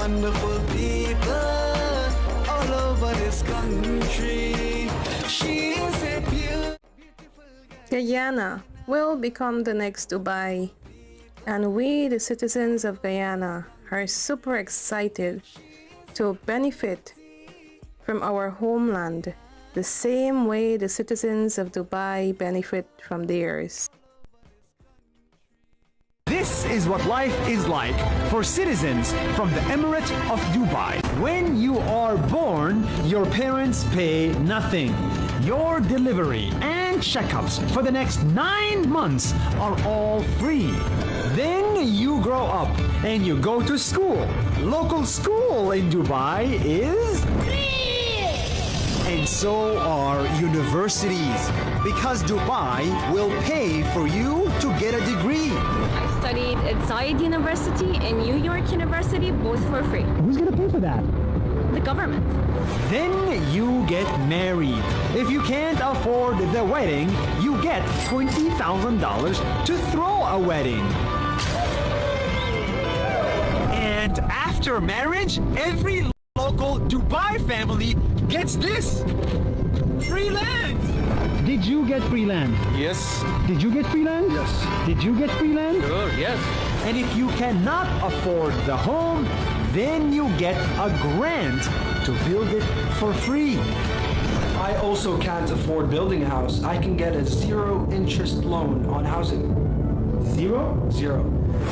wonderful people all over this country. She is a beautiful Guyana will become the next Dubai, and we, the citizens of Guyana, are super excited to benefit from our homeland the same way the citizens of Dubai benefit from theirs. This is what life is like for citizens from the Emirate of Dubai. When you are born, your parents pay nothing. Your delivery and checkups for the next 9 months are all free. Then you grow up and you go to school. Local school in Dubai is free. And so are universities, because Dubai will pay for you to get a degree. I studied at Zayed University and New York University, both for free. Who's gonna pay for that? The government. Then you get married. If you can't afford the wedding, you get $20,000 to throw a wedding. And after marriage, every local Dubai family gets this: free land. Did you get free land? Yes. Did you get free land? Yes. Did you get free land? Sure, yes. And if you cannot afford the home, then you get a grant to build it for free. I also can't afford building a house. I can get a 0 interest loan on housing. Zero? 0.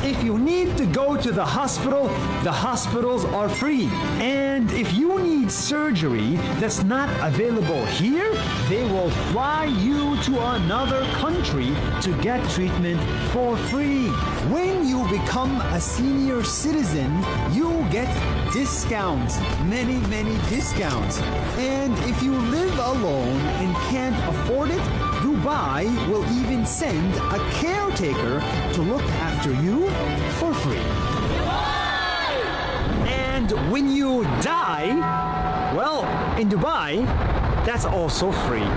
If you need to go to the hospitals are free. And if you need surgery that's not available here, they will fly you to another country to get treatment for free. When you become a senior citizen, you get discounts, many discounts. And if you live alone and can't afford it, Dubai will even send a caretaker to look after you for free. And when you die, well, in Dubai, that's also free.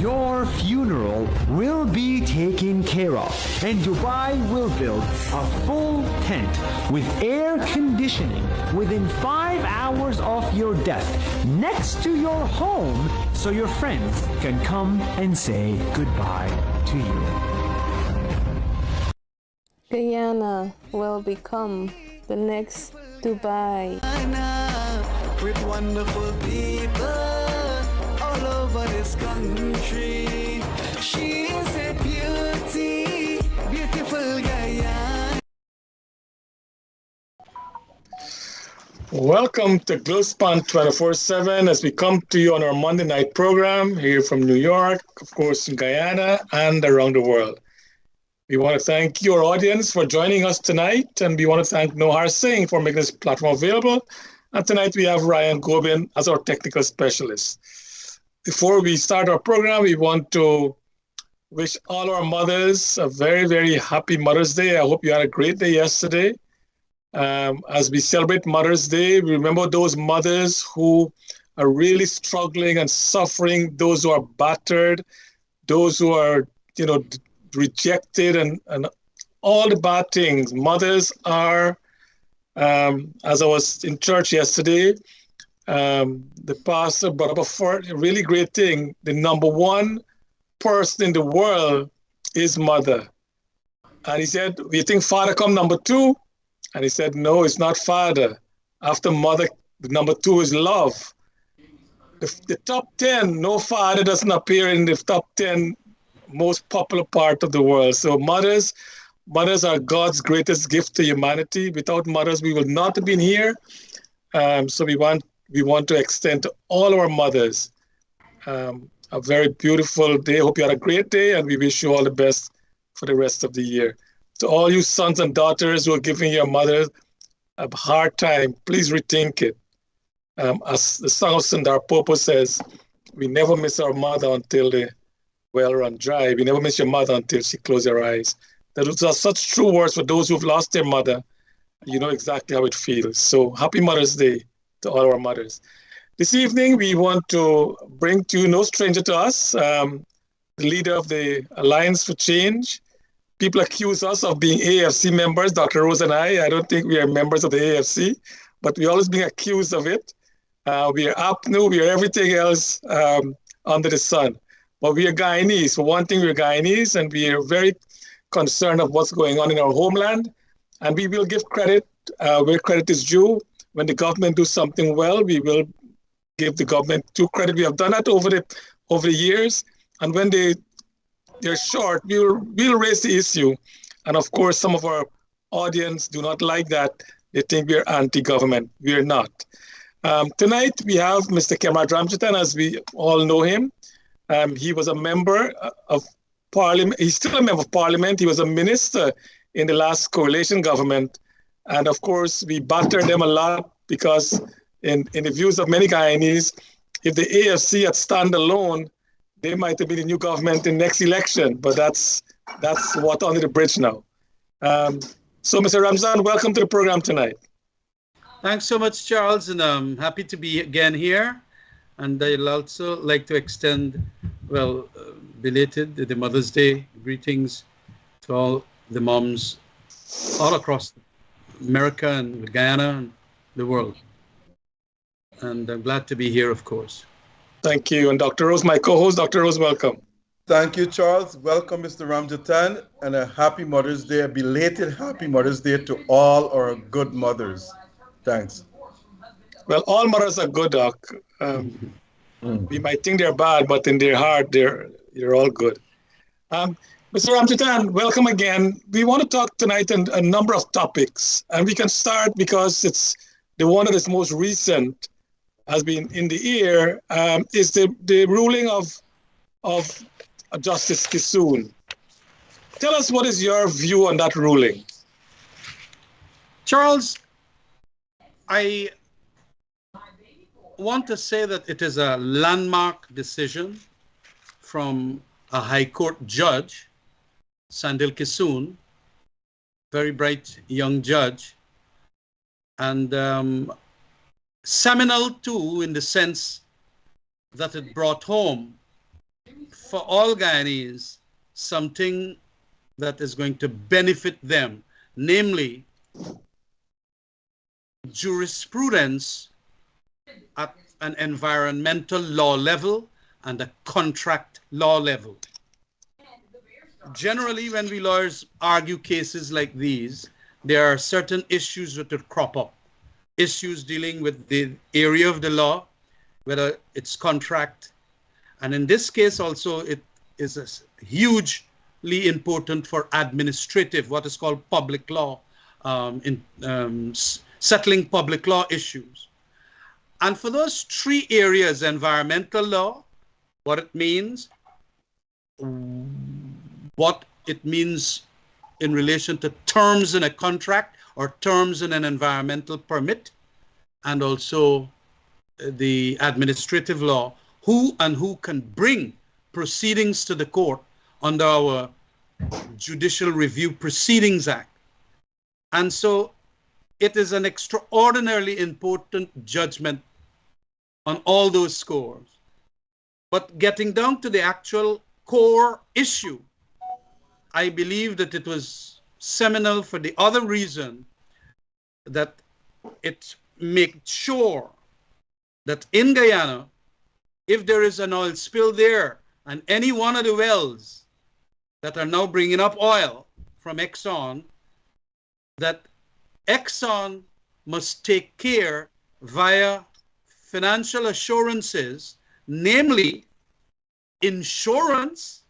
Your funeral will be taken care of, and Dubai will build a full tent with air conditioning within 5 hours of your death next to your home, so your friends can come and say goodbye to you. Guyana will become the next Dubai. with wonderful people all over this country. She is a beautiful Guyana. Welcome to Globespan24x7 as we come to you on our Monday night program here from New York, of course in Guyana and around the world. We want to thank your audience for joining us tonight, and we want to thank Nohar Singh for making this platform available. And tonight we have Ryan Gobin as our technical specialist. Before we start our program, we want to wish all our mothers a very, very happy Mother's Day. I hope you had a great day yesterday. As we celebrate Mother's Day, we remember those mothers who are really struggling and suffering, those who are battered, those who are, rejected and all the bad things. Mothers are, as I was in church yesterday, the pastor brought up a really great thing. The number one person in the world is mother. And he said, "You think father come number two?" And he said, "No, it's not father. After mother, the number two is love." The top 10, no father doesn't appear in the top 10 most popular part of the world. So mothers are God's greatest gift to humanity. Without mothers, we will not have been here. So we want to extend to all our mothers a very beautiful day. Hope you had a great day, and we wish you all the best for the rest of the year. To all you sons and daughters who are giving your mother a hard time, please rethink it. As the song of Sundar Popo says, we never miss our mother until the well run dry. We never miss your mother until she closes her eyes. Those are such true words for those who've lost their mother. You know exactly how it feels. So happy Mother's Day to all our mothers. This evening, we want to bring to you, no stranger to us, the leader of the Alliance for Change. People accuse us of being AFC members, Dr. Rose and I. I don't think we are members of the AFC, but we always being accused of it. We are APNU, we are everything else under the sun. But we are Guyanese. For one thing, we're Guyanese, and we are very concerned of what's going on in our homeland. And we will give credit where credit is due. When the government do something well, we will give the government due credit. We have done that over the years. And when they're short, we'll raise the issue. And of course, some of our audience do not like that. They think we're anti-government. We're not. Tonight, we have Mr. Khemraj Ramjattan, as we all know him. He was a member of Parliament. He's still a member of Parliament. He was a minister in the last coalition government. And of course, we battered them a lot because in the views of many Guyanese, if the AFC had stand alone, they might have been a new government in next election. But that's water under the bridge now. So, Mr. Ramzan, welcome to the program tonight. Thanks so much, Charles, and I'm happy to be again here. And I'd also like to extend, belated the Mother's Day greetings to all the moms all across America and Guyana and the world. And I'm glad to be here, of course. Thank you. And Dr. Rose, my co-host. Dr. Rose, welcome. Thank you, Charles. Welcome, Mr. Ramjattan, and a happy Mother's Day, a belated happy Mother's Day to all our good mothers. Thanks. Well, all mothers are good, Doc. We might think they're bad, but in their heart, they're all good. Mr. Ramjattan, welcome again. We want to talk tonight on a number of topics, and we can start because it's the one that is most recent, has been in the air, is the ruling of Justice Kissoon. Tell us, what is your view on that ruling? Charles, I want to say that it is a landmark decision from a High Court judge, Sandil Kissoon, very bright young judge, and seminal too in the sense that it brought home for all Guyanese something that is going to benefit them, namely jurisprudence at an environmental law level and a contract law level. Generally, when we lawyers argue cases like these, there are certain issues that would crop up. Issues dealing with the area of the law, whether it's contract. And in this case also, it is hugely important for administrative, what is called public law, settling public law issues. And for those three areas, environmental law, what it means in relation to terms in a contract or terms in an environmental permit, and also the administrative law, who can bring proceedings to the court under our Judicial Review Proceedings Act. And so it is an extraordinarily important judgment on all those scores. But getting down to the actual core issue, I believe that it was seminal for the other reason that it makes sure that in Guyana, if there is an oil spill there and any one of the wells that are now bringing up oil from Exxon, that Exxon must take care via financial assurances, namely insurance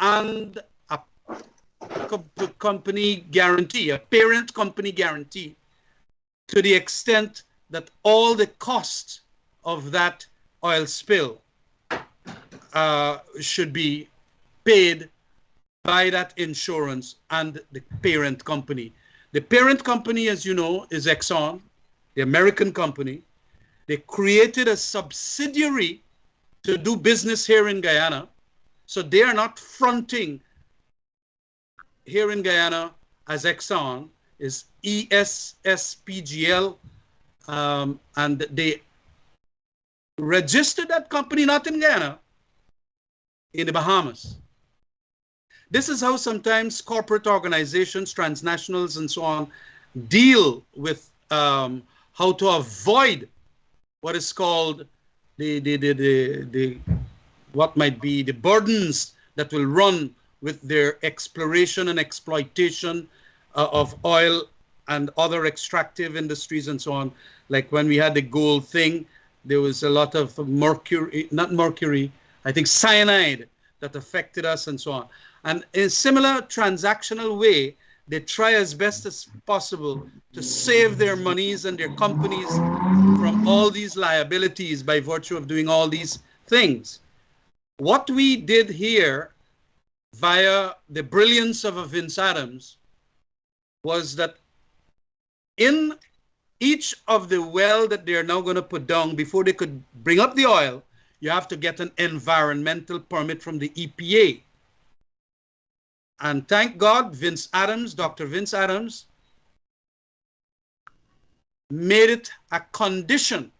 and a company guarantee, a parent company guarantee, to the extent that all the costs of that oil spill should be paid by that insurance and the parent company. The parent company, as you know, is Exxon, the American company. They created a subsidiary to do business here in Guyana. So they are not fronting here in Guyana as Exxon, is ESSPGL, and they registered that company not in Guyana, in the Bahamas. This is how sometimes corporate organizations, transnationals and so on, deal with how to avoid what is called the what might be the burdens that will run with their exploration and exploitation of oil and other extractive industries and so on. Like when we had the gold thing, there was a lot of mercury, not mercury, I think cyanide that affected us and so on. And in a similar transactional way, they try as best as possible to save their monies and their companies from all these liabilities by virtue of doing all these things. What we did here via the brilliance of Vince Adams was that in each of the well that they're now going to put down, before they could bring up the oil, you have to get an environmental permit from the EPA. And thank God, Vince Adams, Dr. Vince Adams, made it a condition.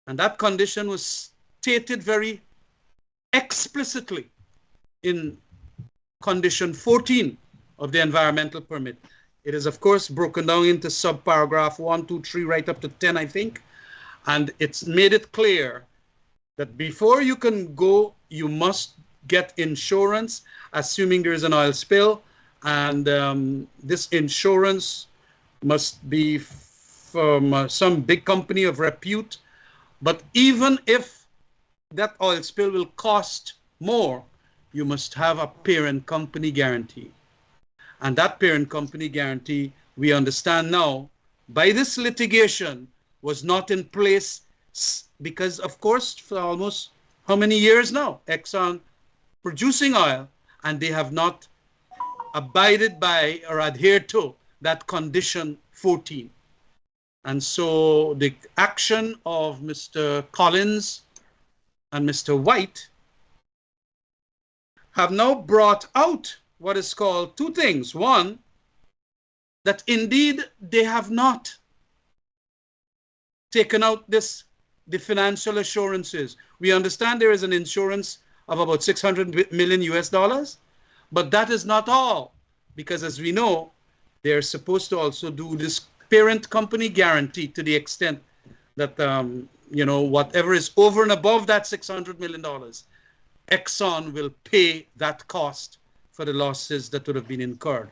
And that condition was stated very explicitly in condition 14 of the environmental permit. It is, of course, broken down into subparagraph 1, 2, 3, right up to 10, I think. And it's made it clear that before you can go, you must get insurance, assuming there is an oil spill. And this insurance must be from some big company of repute. But even if that oil spill will cost more, you must have a parent company guarantee. And that parent company guarantee, we understand now, by this litigation, was not in place because, of course, for almost how many years now? Exxon producing oil, and they have not abided by or adhered to that condition 14. And so the action of Mr. Collins and Mr. White have now brought out what is called two things. One, that indeed they have not taken out the financial assurances. We understand there is an insurance of about 600 million US dollars, but that is not all, because as we know, they're supposed to also do this parent company guarantee to the extent that, whatever is over and above that $600 million, Exxon will pay that cost for the losses that would have been incurred.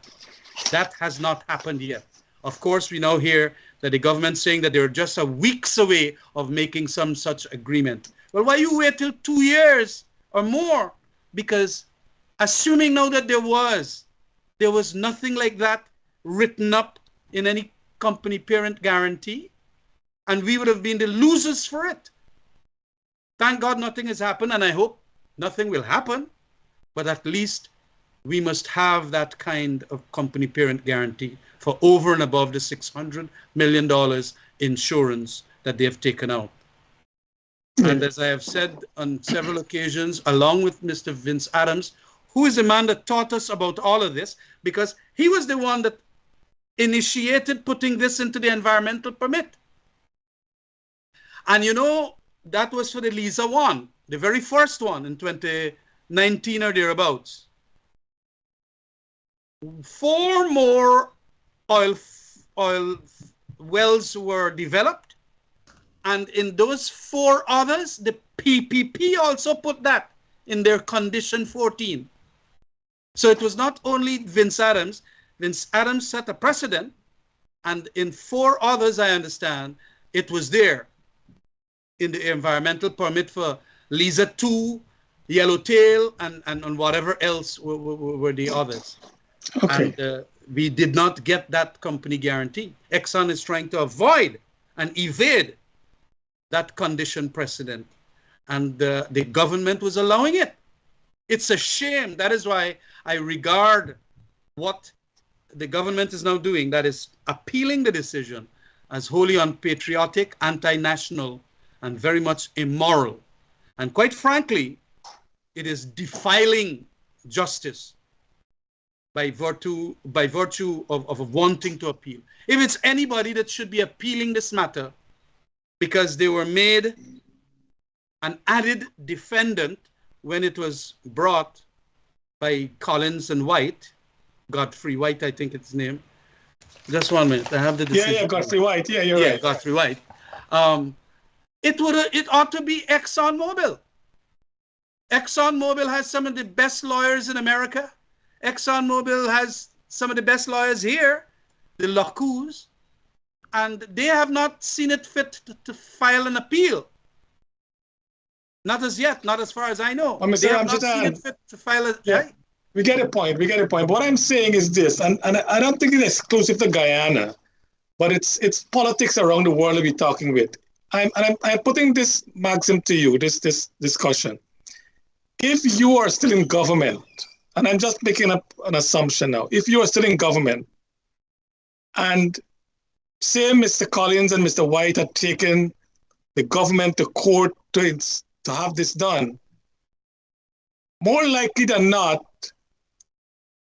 That has not happened yet. Of course, we now hear that the government saying that they're just a weeks away of making some such agreement. Well, why you wait till 2 years or more? Because assuming now that there was nothing like that written up in any company parent guarantee, and we would have been the losers for it. Thank God nothing has happened, and I hope nothing will happen, but at least we must have that kind of company parent guarantee for over and above the $600 million insurance that they have taken out. And as I have said on several occasions, along with Mr. Vince Adams, who is the man that taught us about all of this, because he was the one that initiated putting this into the environmental permit. And that was for the Liza 1, the very first one in 2019 or thereabouts. 4 more oil wells were developed, and in those 4 others, the PPP also put that in their condition 14. So it was not only Vince Adams set a precedent, and in 4 others, I understand, it was there in the environmental permit for Liza 2, Yellowtail, and whatever else were the others. Okay. And we did not get that company guarantee. Exxon is trying to avoid and evade that condition precedent. And the government was allowing it. It's a shame. That is why I regard what the government is now doing, that is appealing the decision, as wholly unpatriotic, anti-national, and very much immoral. And quite frankly, it is defiling justice by virtue of wanting to appeal. If it's anybody that should be appealing this matter because they were made an added defendant when it was brought by Collins and White, Godfrey White, I think it's his name, Just 1 minute. I have the decision. Yeah, Godfrey White. Yeah, you're right. Godfrey White. It ought to be ExxonMobil. ExxonMobil has some of the best lawyers in America. ExxonMobil has some of the best lawyers here, the Lacous, and they have not seen it fit to file an appeal. Not as yet, not as far as I know. They have not seen it fit to file a... Yeah. We get a point. What I'm saying is this, and I don't think it's exclusive to Guyana, but it's politics around the world that we're talking with. I'm putting this maxim to you, this discussion. If you are still in government, and I'm just making up an assumption now, if you are still in government, and say Mr. Collins and Mr. White had taken the government to court to have this done, more likely than not,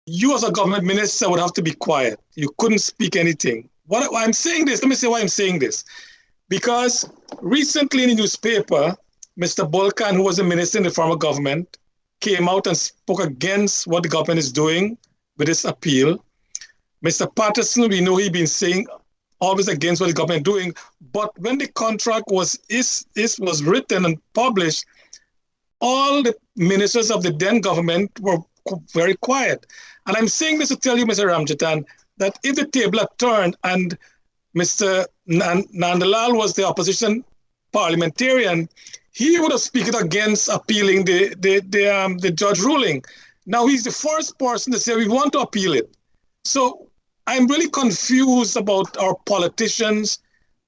you as a government minister would have to be quiet. You couldn't speak anything. Why I'm saying this, let me say why I'm saying this. Because recently in the newspaper, Mr. Bolkan, who was a minister in the former government, came out and spoke against what the government is doing with this appeal. Mr. Patterson, we know he's been saying always against what the government is doing, but when the contract was written and published, all the ministers of the then government were very quiet. And I'm saying this to tell you, Mr. Ramjattan, that if the table had turned and Mr. Nandalal was the opposition parliamentarian, he would have spoken against appealing the judge ruling. Now he's the first person to say we want to appeal it. So I'm really confused about our politicians.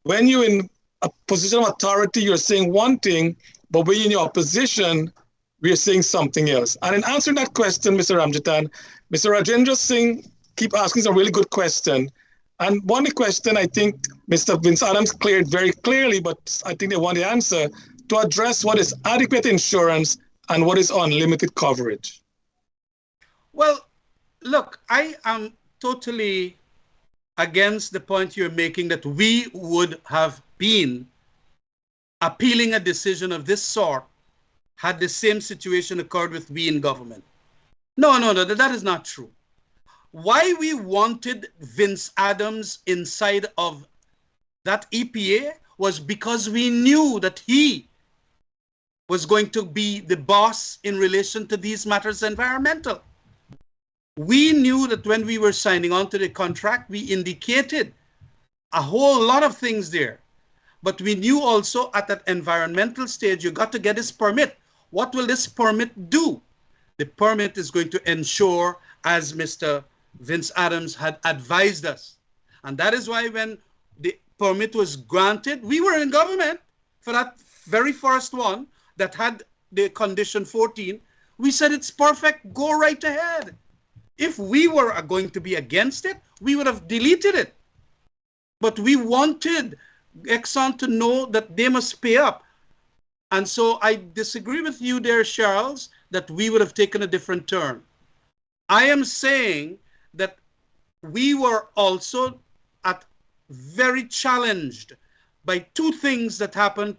When you're in a position of authority, you're saying one thing, but when you're in your opposition, we are saying something else. And in answering that question, Mr. Ramjattan, Mr. Rajendra Singh keep asking a really good question. And one question I think Mr. Vince Adams cleared very clearly, but I think they want the answer, to address what is adequate insurance and what is unlimited coverage. Well, look, I am totally against the point you're making that we would have been appealing a decision of this sort had the same situation occurred with we in government. No, that is not true. Why we wanted Vince Adams inside of that EPA was because we knew that he was going to be the boss in relation to these matters environmental. We knew that when we were signing on to the contract, we indicated a whole lot of things there. But we knew also at that environmental stage, you got to get this permit. What will this permit do? The permit is going to ensure, as Mr. Vince Adams had advised us. And that is why when the permit was granted, we were in government for that very first one that had the condition 14. We said it's perfect, go right ahead. If we were going to be against it, we would have deleted it. But we wanted Exxon to know that they must pay up. And so I disagree with you there, Charles, that we would have taken a different turn. I am saying that we were also very challenged by two things that happened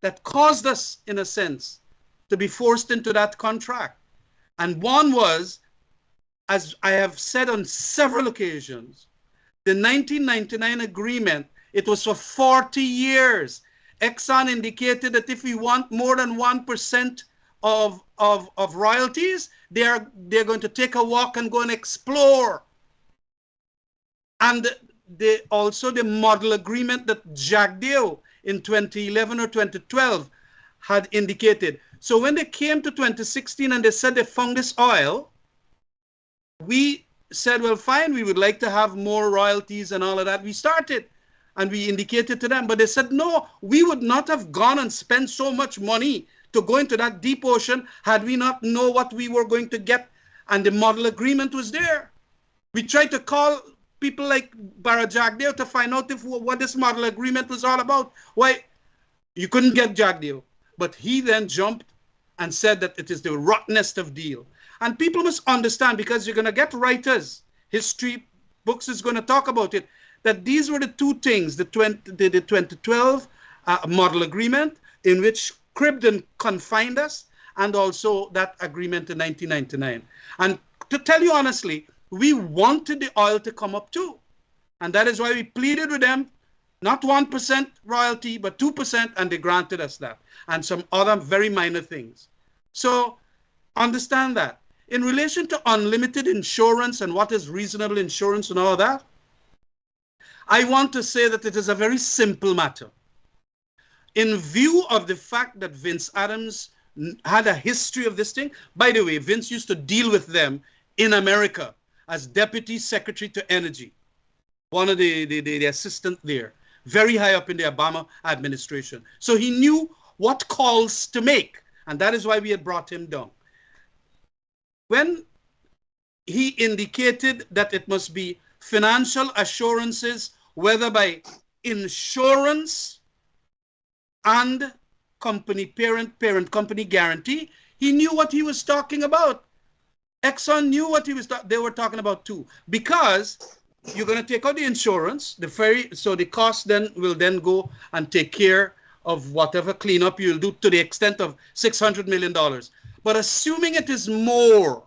that caused us, in a sense, to be forced into that contract. And one was, as I have said on several occasions, the 1999 agreement, it was for 40 years. Exxon indicated that if we want more than 1% of royalties, they're going to take a walk and go and explore. And also the model agreement that Jagdeo in 2011 or 2012 had indicated. So when they came to 2016 and they said they found this oil, we said, well, fine, we would like to have more royalties and all of that. We started and we indicated to them, but they said, no, we would not have gone and spent so much money to go into that deep ocean had we not know what we were going to get. And the model agreement was there. We tried to call people like Jagdeo to find out what this model agreement was all about. Why? You couldn't get Jagdeo. But he then jumped and said that it is the rottenest of deal. And people must understand, because you're going to get writers, history books is going to talk about it, that these were the two things, the 2012 model agreement in which Cribden confined us, and also that agreement in 1999. And to tell you honestly, we wanted the oil to come up too. And that is why we pleaded with them, not 1% royalty, but 2%, and they granted us that. And some other very minor things. So understand that. In relation to unlimited insurance and what is reasonable insurance and all that, I want to say that it is a very simple matter. In view of the fact that Vince Adams had a history of this thing, by the way, Vince used to deal with them in America as Deputy Secretary to Energy, one of the assistant there, very high up in the Obama administration. So he knew what calls to make, and that is why we had brought him down. When he indicated that it must be financial assurances, whether by insurance and company parent company guarantee, he knew what he was talking about. Exxon knew what they were talking about too, because you're going to take out the insurance, so the cost then will then go and take care of whatever cleanup you'll do to the extent of $600 million. But assuming it is more,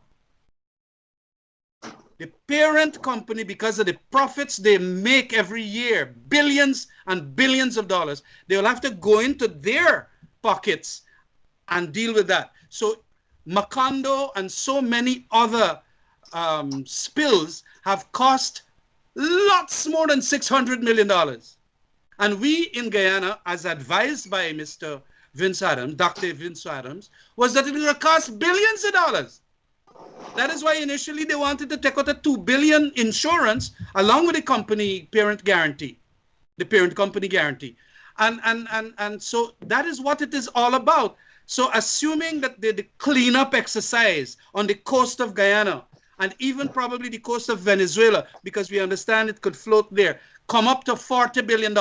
the parent company, because of the profits they make every year, billions and billions of dollars, they will have to go into their pockets and deal with that. So Macondo and so many other spills have cost lots more than $600 million. And we in Guyana, as advised by Mr. Vince Adams, Dr. Vince Adams, was that it will cost billions of dollars. That is why initially they wanted to take out a $2 billion insurance along with the company parent guarantee, the parent company guarantee. And so that is what it is all about. So assuming that the cleanup exercise on the coast of Guyana and even probably the coast of Venezuela, because we understand it could float there, come up to $40 billion.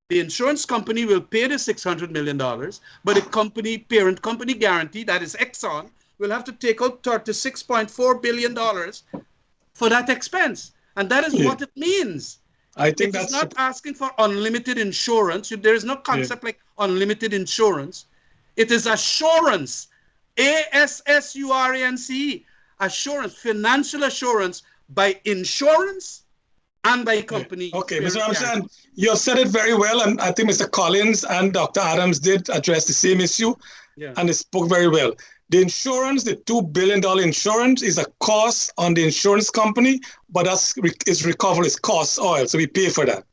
The insurance company will pay the $600 million, but the parent company guarantee, that is Exxon, will have to take out $36.4 billion for that expense. And that is what it means. I think it's not asking for unlimited insurance. There is no concept like unlimited insurance. It is assurance, ASSURANCE, assurance, financial assurance by insurance and by company. Okay, Mr. Ramjattan, you have said it very well, and I think Mr. Collins and Dr. Adams did address the same issue, and they spoke very well. The insurance, the $2 billion insurance, is a cost on the insurance company, but that's is recovered as cost oil, so we pay for that.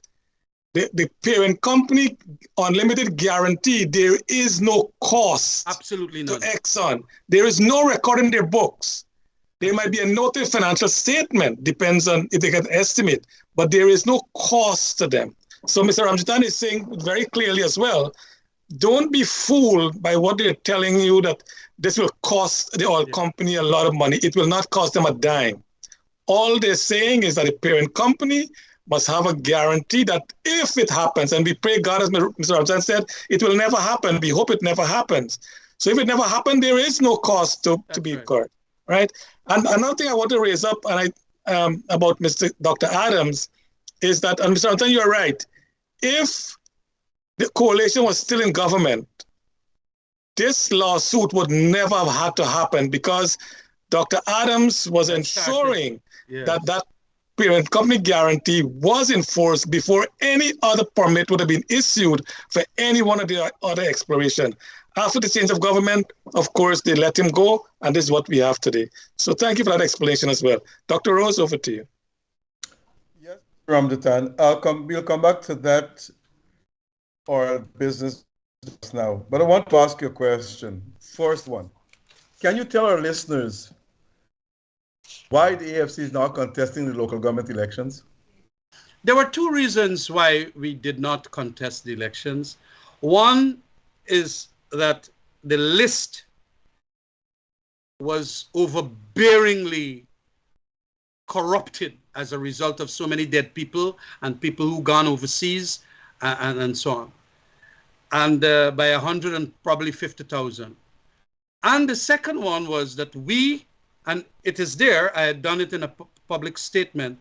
The parent company unlimited guarantee, there is no cost absolutely to Exxon. There is no record in their books. There might be a noted financial statement, depends on if they can estimate, but there is no cost to them. So Mr. Ramjattan is saying very clearly as well, don't be fooled by what they're telling you that this will cost the oil company a lot of money. It will not cost them a dime. All they're saying is that the parent company must have a guarantee that if it happens, and we pray God, as Mr. Ramjattan said, it will never happen. We hope it never happens. So if it never happened, there is no cost to be incurred, right? And another thing I want to raise up about Dr. Adams is that, and Mr. Ramjattan, you're right. If the coalition was still in government, this lawsuit would never have had to happen because Dr. Adams was ensuring that parent company guarantee was enforced before any other permit would have been issued for any one of the other exploration. After the change of government, of course, they let him go, and this is what we have today. So thank you for that explanation as well. Dr. Rose, over to you. Yes, Ramjattan, we'll come back to that or business now. But I want to ask you a question. First one, can you tell our listeners why the AFC is now contesting the local government elections? There were two reasons why we did not contest the elections. One is that the list was overbearingly corrupted as a result of so many dead people and people who gone overseas and so on. And by 100 and probably 50,000. And the second one was that we, and it is there, I had done it in a public statement,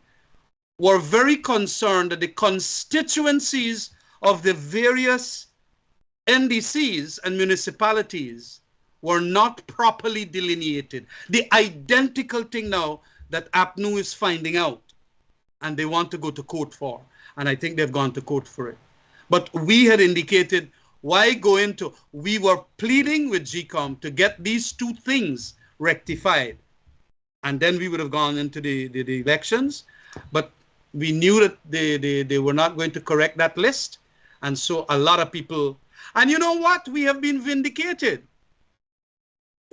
were very concerned that the constituencies of the various NDCs and municipalities were not properly delineated. The identical thing now that APNU is finding out. and they want to go to court for. And I think they've gone to court for it. But we had indicated, why go into, we were pleading with GCOM to get these two things rectified. And then we would have gone into the elections. But we knew that they were not going to correct that list. And so a lot of people, and you know what? We have been vindicated.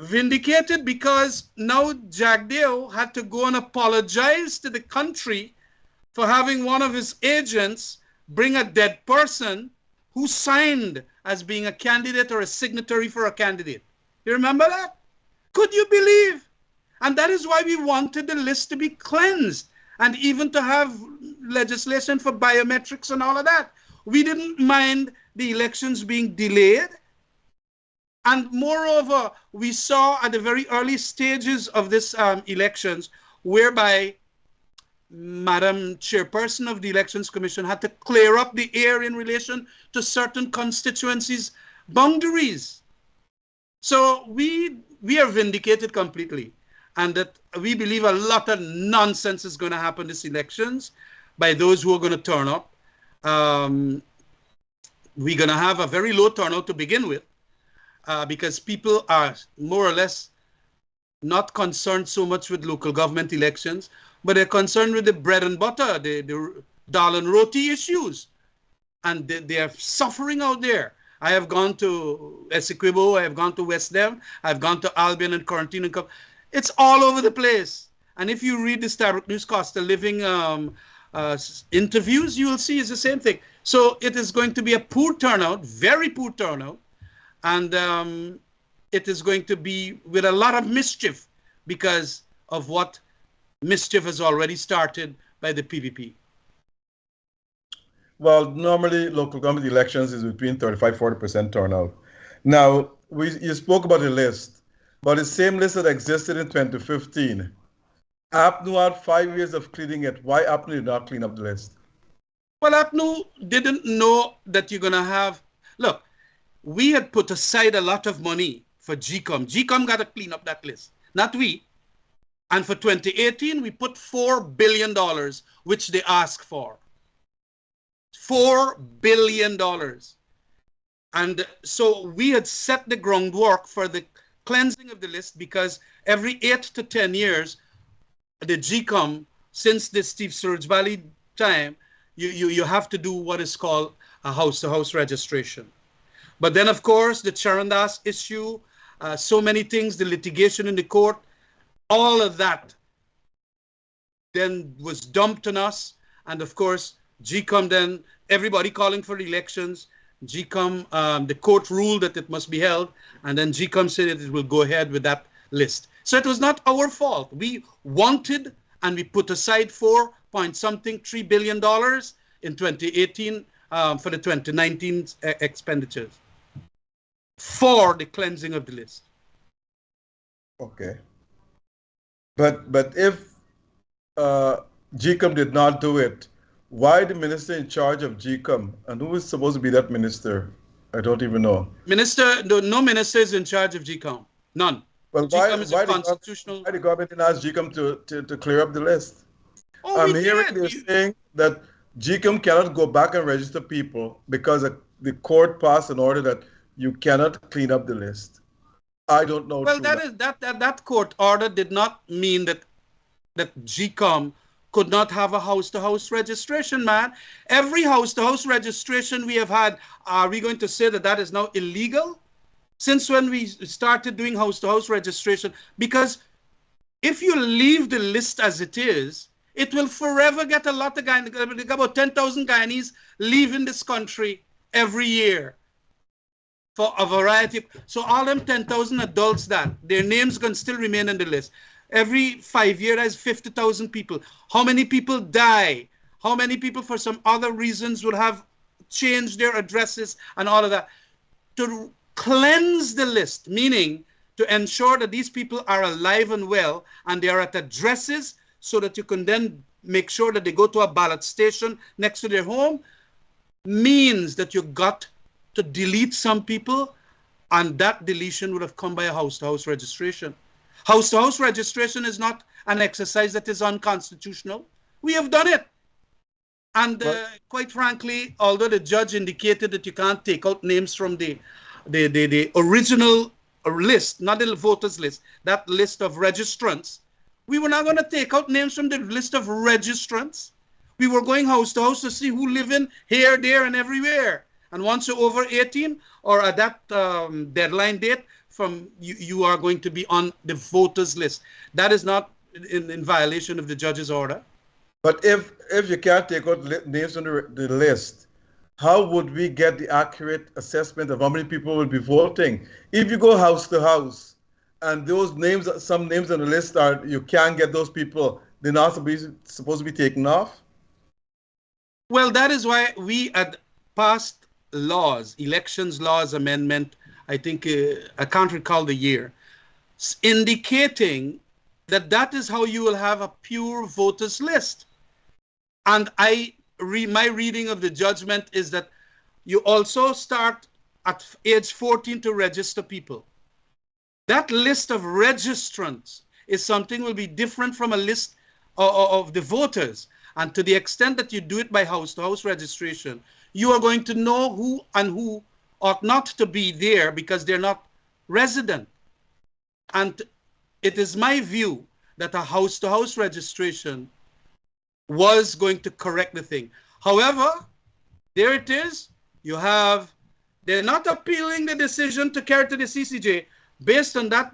Vindicated because now Jagdeo had to go and apologize to the country for having one of his agents bring a dead person who signed as being a candidate or a signatory for a candidate. You remember that? Could you believe? And that is why we wanted the list to be cleansed and even to have legislation for biometrics and all of that. We didn't mind the elections being delayed. And moreover, we saw at the very early stages of this elections, whereby Madam Chairperson of the Elections Commission had to clear up the air in relation to certain constituencies' boundaries. So we are vindicated completely, and that we believe a lot of nonsense is going to happen this elections by those who are going to turn up. We're going to have a very low turnout to begin with, because people are more or less not concerned so much with local government elections, but they're concerned with the bread and butter, the dal and roti issues. And they are suffering out there. I have gone to Essequibo, I have gone to West Dem, I've gone to Albion and Quarantine. And it's all over the place. And if you read the Starbuck News Cost of Living interviews, you will see it's the same thing. So it is going to be a poor turnout, very poor turnout. And it is going to be with a lot of mischief because of what mischief has already started by the PVP. Well, normally local government elections is between 35-40% turnout. Now, you spoke about the list, but the same list that existed in 2015. APNU had 5 years of cleaning it. Why APNU did not clean up the list? Well, APNU didn't know that you're going to have... Look, we had put aside a lot of money for GCOM. GCOM got to clean up that list, not we. And for 2018, we put $4 billion, which they asked for. $4 billion. And so we had set the groundwork for the cleansing of the list, because every 8 to 10 years, the GCOM, since the Steve Sturridge Valley time, you have to do what is called a house-to-house registration. But then, of course, the Charandas issue, so many things, the litigation in the court, all of that then was dumped on us. And of course, GCOM then, everybody calling for elections, GCOM, the court ruled that it must be held, and then GCOM said that it will go ahead with that list. So it was not our fault. We wanted, and we put aside $3 billion in 2018 for the 2019 expenditures for the cleansing of the list. Okay. But if GCOM did not do it, why the minister in charge of GCOM? And who is supposed to be that minister? I don't even know. No minister is in charge of GCOM. None. Well, GCOM is a constitutional... Why the government didn't ask GCOM to clear up the list? Oh, I'm hearing they're saying that GCOM cannot go back and register people because the court passed an order that you cannot clean up the list. I don't know. Well, that court order did not mean that GCOM could not have a house-to-house registration, man. Every house-to-house registration we have had, are we going to say that is now illegal? Since when we started doing house-to-house registration? Because if you leave the list as it is, it will forever get a lot of Guyanese, about 10,000 Guyanese leaving this country every year for a variety. So all them 10,000 adults, that their names can still remain in the list. Every 5 years, there's 50,000 people. How many people die? How many people, for some other reasons, would have changed their addresses and all of that? To cleanse the list, meaning to ensure that these people are alive and well, and they are at addresses so that you can then make sure that they go to a ballot station next to their home, means that you got to delete some people, and that deletion would have come by a house-to-house registration. House-to-house registration is not an exercise that is unconstitutional. We have done it And quite frankly, although the judge indicated that you can't take out names from the original list, not the voters list, that list of registrants, we were not going to take out names from the list of registrants. We were going house to house to see who live in here, there, and everywhere. And once you're over 18 or at that deadline date, you are going to be on the voters list. That is not in violation of the judge's order. But if you can't take out names on the list, how would we get the accurate assessment of how many people will be voting? If you go house to house and those names, some names on the list are, you can't get those people, they're not supposed to be taken off? Well, that is why we had passed laws, elections laws amendment, I think, I can't recall the year, indicating that is how you will have a pure voters list. And my reading of the judgment is that you also start at age 14 to register people. That list of registrants is something will be different from a list of the voters. And to the extent that you do it by house-to-house registration, you are going to know who and who ought not to be there because they're not resident. And it is my view that a house-to-house registration was going to correct the thing. However, there it is. They're not appealing the decision to carry to the CCJ. Based on that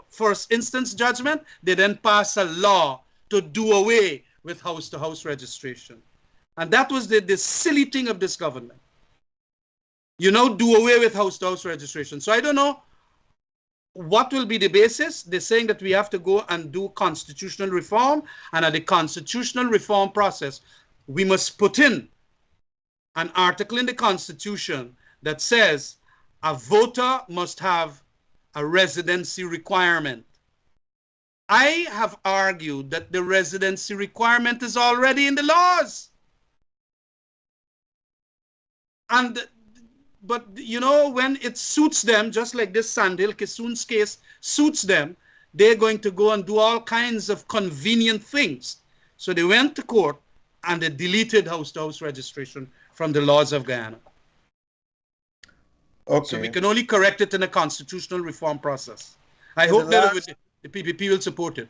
first instance judgment, they then pass a law to do away with house-to-house registration. And that was the silly thing of this government. Do away with house-to-house registration. So I don't know what will be the basis. They're saying that we have to go and do constitutional reform. And at the constitutional reform process, we must put in an article in the Constitution that says a voter must have a residency requirement. I have argued that the residency requirement is already in the laws. But when it suits them, just like this Sandhill Kissoon's case suits them, they're going to go and do all kinds of convenient things. So they went to court and they deleted house-to-house registration from the laws of Guyana. Okay. So we can only correct it in a constitutional reform process. I hope that the PPP will support it.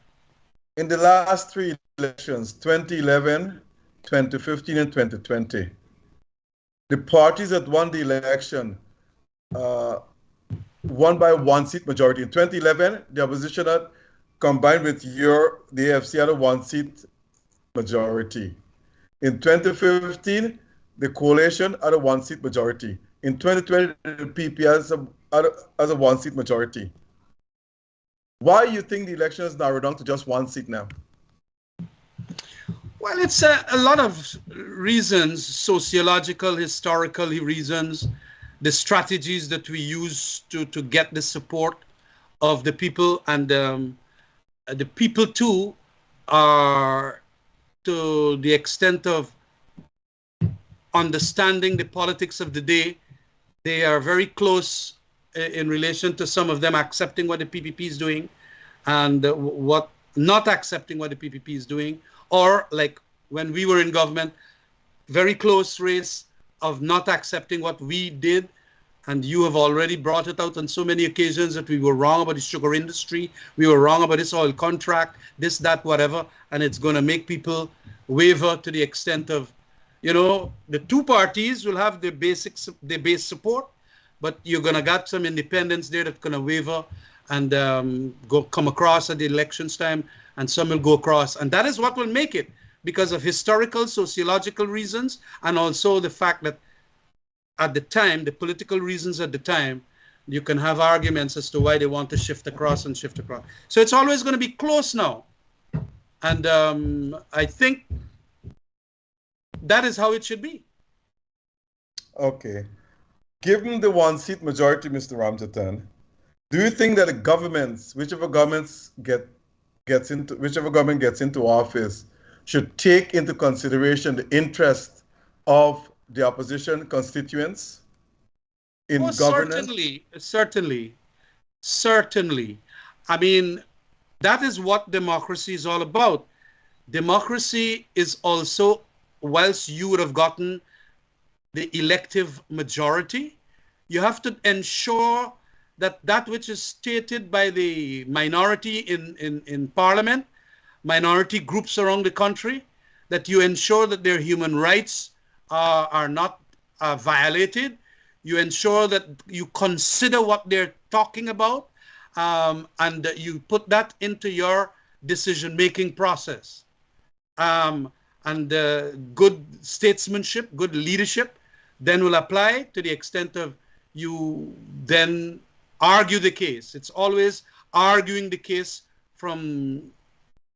In the last three elections, 2011, 2015, and 2020, the parties that won the election won by one-seat majority. In 2011, the opposition had combined with the AFC had a one-seat majority. In 2015, the coalition had a one-seat majority. In 2020, the PP has a one-seat majority. Why do you think the election is narrowed down to just one seat now? Well, it's a lot of reasons, sociological, historical reasons, the strategies that we use to get the support of the people, and the people too are, to the extent of understanding the politics of the day, they are very close in relation to some of them accepting what the PPP is doing and what not accepting what the PPP is doing, or like when we were in government, very close race of not accepting what we did. And you have already brought it out on so many occasions that we were wrong about the sugar industry, we were wrong about this oil contract, this, that, whatever, and it's going to make people waver to the extent of, the two parties will have the base support, but you're going to get some independents there that's going to waver and come across at the elections time, and some will go across. And that is what will make it, because of historical, sociological reasons, and also the fact that at the time, the political reasons at the time, you can have arguments as to why they want to shift across and shift across. So it's always going to be close now. And I think that is how it should be. Okay. Given the one-seat majority, Mr. Ramjattan, do you think that the governments, whichever government gets into office, should take into consideration the interest of the opposition constituents in governance? Certainly. I mean, that is what democracy is all about. Democracy is also whilst you would have gotten the elective majority, you have to ensure that that which is stated by the minority in Parliament, minority groups around the country, that you ensure that their human rights are not violated. You ensure that you consider what they're talking about, and you put that into your decision-making process. And good statesmanship, good leadership then will apply to the extent of you then argue the case. It's always arguing the case from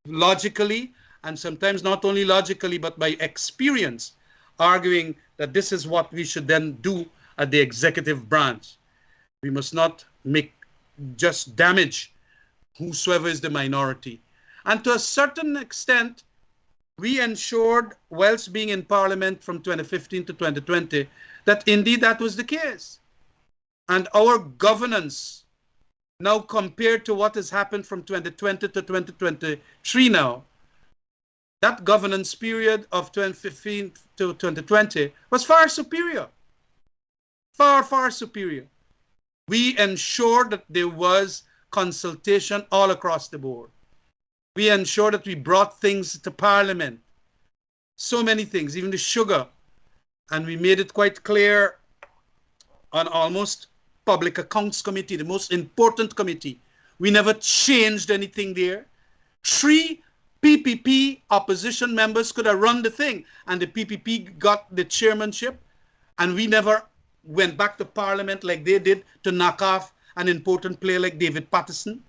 logically, and sometimes not only logically, but by experience, arguing that this is what we should then do at the executive branch. We must not make just damage whosoever is the minority. And to a certain extent, we ensured, whilst being in Parliament from 2015 to 2020, that indeed that was the case. And our governance, now compared to what has happened from 2020 to 2023 now, that governance period of 2015 to 2020 was far superior. Far, far superior. We ensured that there was consultation all across the board. We ensured that we brought things to Parliament. So many things, even the sugar. And we made it quite clear on almost Public Accounts Committee, the most important committee. We never changed anything there. 3 PPP opposition members could have run the thing, and the PPP got the chairmanship, and we never went back to Parliament like they did to knock off an important player like David Patterson.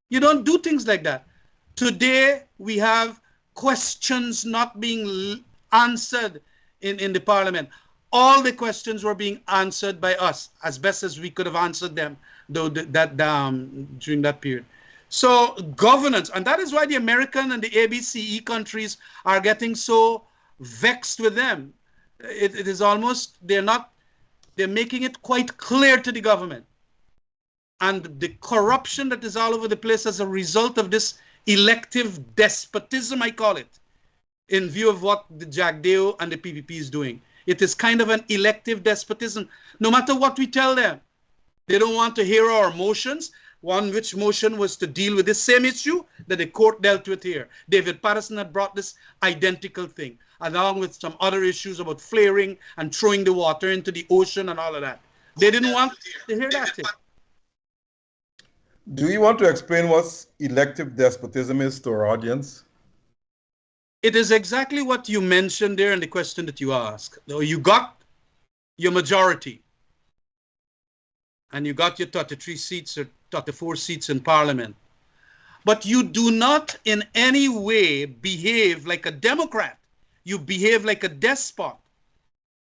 You don't do things like that. Today, we have questions not being answered in the Parliament. All the questions were being answered by us as best as we could have answered them during that period. So governance, and that is why the American and the ABCE countries are getting so vexed with them. It is almost, they're making it quite clear to the government. And the corruption that is all over the place as a result of this elective despotism, I call it, in view of what the Jagdeo and the PPP is doing. It is kind of an elective despotism. No matter what we tell them, they don't want to hear our motions. One which motion was to deal with the same issue that the court dealt with here. David Patterson had brought this identical thing, along with some other issues about flaring and throwing the water into the ocean and all of that. They didn't want to hear that thing. Do you want to explain what elective despotism is to our audience? It is exactly what you mentioned there in the question that you asked. You got your majority, and you got your 33 seats or 34 seats in Parliament. But you do not in any way behave like a Democrat. You behave like a despot.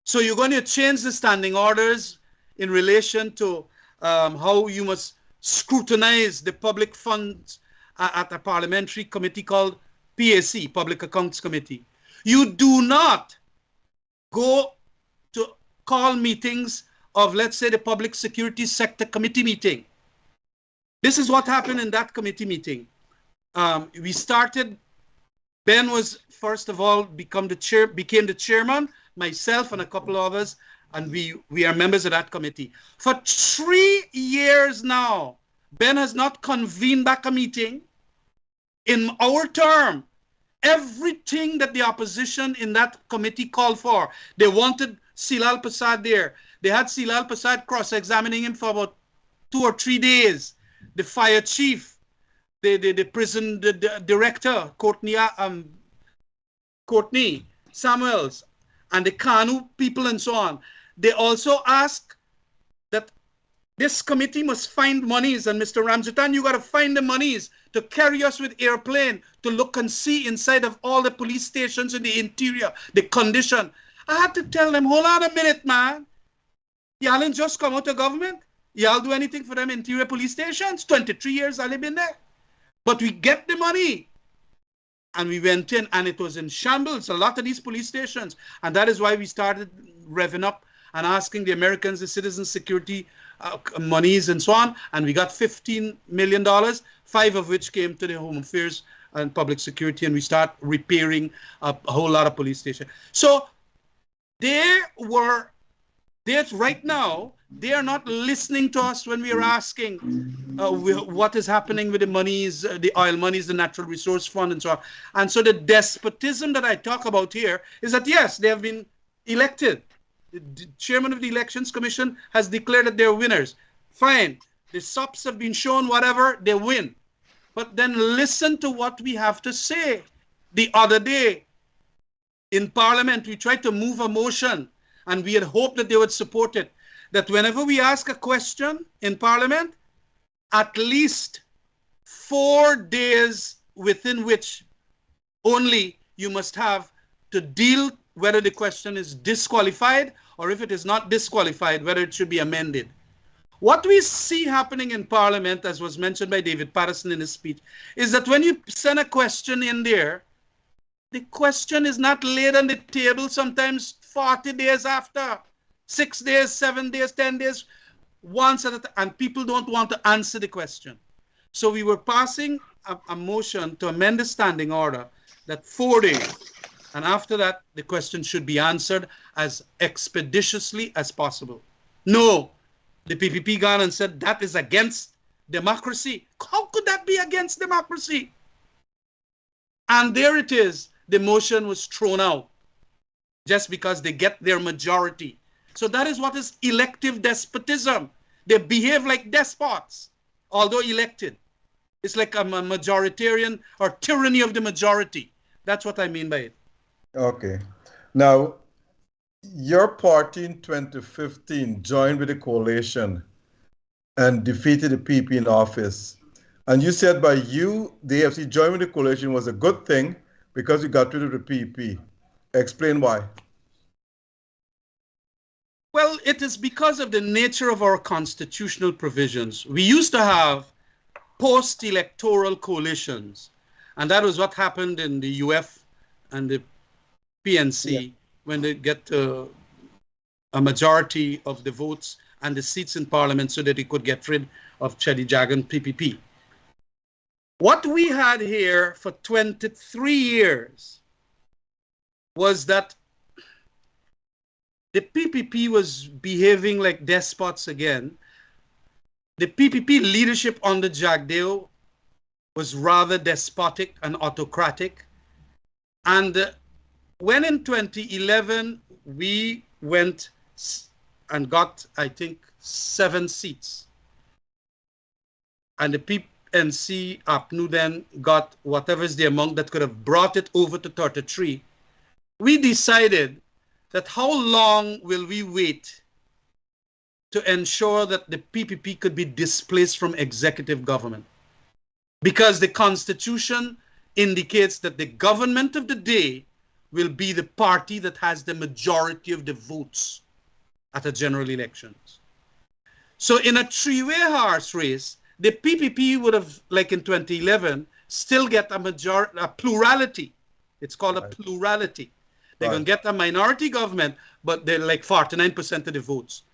So you're going to change the standing orders in relation to how you must scrutinize the public funds at a parliamentary committee called PAC, Public Accounts Committee. You do not go to call meetings of, let's say, the Public Security Sector Committee meeting. This is what happened in that committee meeting. We started, Ben was, first of all, became the chairman, myself and a couple of others, and we are members of that committee. For 3 years now, Ben has not convened back a meeting. In our term, everything that the opposition in that committee called for, they wanted Silal Prasad there. They had Silal Prasad cross-examining him for about 2 or 3 days. The fire chief, the prison director, Courtney Samuels, and the Kanu people and so on. They also asked that this committee must find monies, and Mr. Ramjattan, you got to find the monies to carry us with airplane to look and see inside of all the police stations in the interior, the condition. I had to tell them, hold on a minute, man. Y'all ain't just come out of government. Y'all do anything for them interior police stations? 23 years I live in there. But we get the money. And we went in, and it was in shambles, a lot of these police stations. And that is why we started revving up and asking the Americans, the citizen security monies and so on. And we got $15 million, 5 of which came to the Home Affairs and public security, and we start repairing a whole lot of police stations. So right now, they are not listening to us when we are asking what is happening with the monies, the oil monies, the natural resource fund, and so on. And so the despotism that I talk about here is that, yes, they have been elected. The chairman of the Elections Commission has declared that they're winners. Fine. The SOPs have been shown, whatever, they win. But then listen to what we have to say. The other day in Parliament, we tried to move a motion, and we had hoped that they would support it, that whenever we ask a question in Parliament, at least 4 days within which only you must have to deal whether the question is disqualified, or if it is not disqualified, whether it should be amended. What we see happening in Parliament, as was mentioned by David Patterson in his speech, is that when you send a question in there, the question is not laid on the table sometimes 40 days after, 6 days, 7 days, 10 days, once at a time, and people don't want to answer the question. So we were passing a motion to amend the standing order that 4 days, and after that, the question should be answered as expeditiously as possible. No, the PPP got and said that is against democracy. How could that be against democracy? And there it is. The motion was thrown out just because they get their majority. So that is what is elective despotism. They behave like despots, although elected. It's like a majoritarian or tyranny of the majority. That's what I mean by it. Okay. Now, your party in 2015 joined with the coalition and defeated the PP in office. And you said by you, the AFC joining with the coalition was a good thing because you got rid of the PP. Explain why. Well, it is because of the nature of our constitutional provisions. We used to have post-electoral coalitions, and that was what happened in the UF and the PNC when they get a majority of the votes and the seats in Parliament so that they could get rid of Chedi Jagan PPP. What we had here for 23 years was that the PPP was behaving like despots again. The PPP leadership under Jagdeo was rather despotic and autocratic. And when in 2011, we went and got, I think, 7 seats. And the PNC APNU then got whatever is the amount that could have brought it over to 33. We decided that how long will we wait to ensure that the PPP could be displaced from executive government? Because the Constitution indicates that the government of the day will be the party that has the majority of the votes at a general elections. So in a 3-way horse race, the PPP would have, like in 2011, still get a plurality. It's called a plurality. They're going to get a minority government, but they're like 49% of the votes.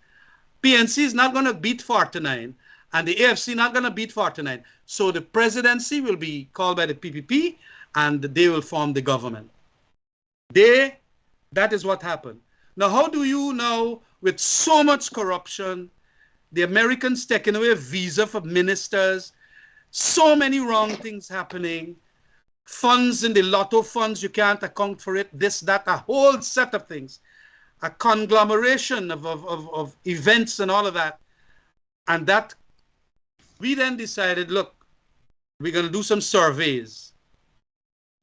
PNC is not going to beat 49, and the AFC not going to beat 49. So the presidency will be called by the PPP, and they will form the government. That is what happened. Now, how do you know, with so much corruption, the Americans taking away a visa for ministers, so many wrong things happening, funds in the lotto funds, you can't account for it, this, that, a whole set of things, a conglomeration of events and all of that. And that, we then decided, look, we're going to do some surveys.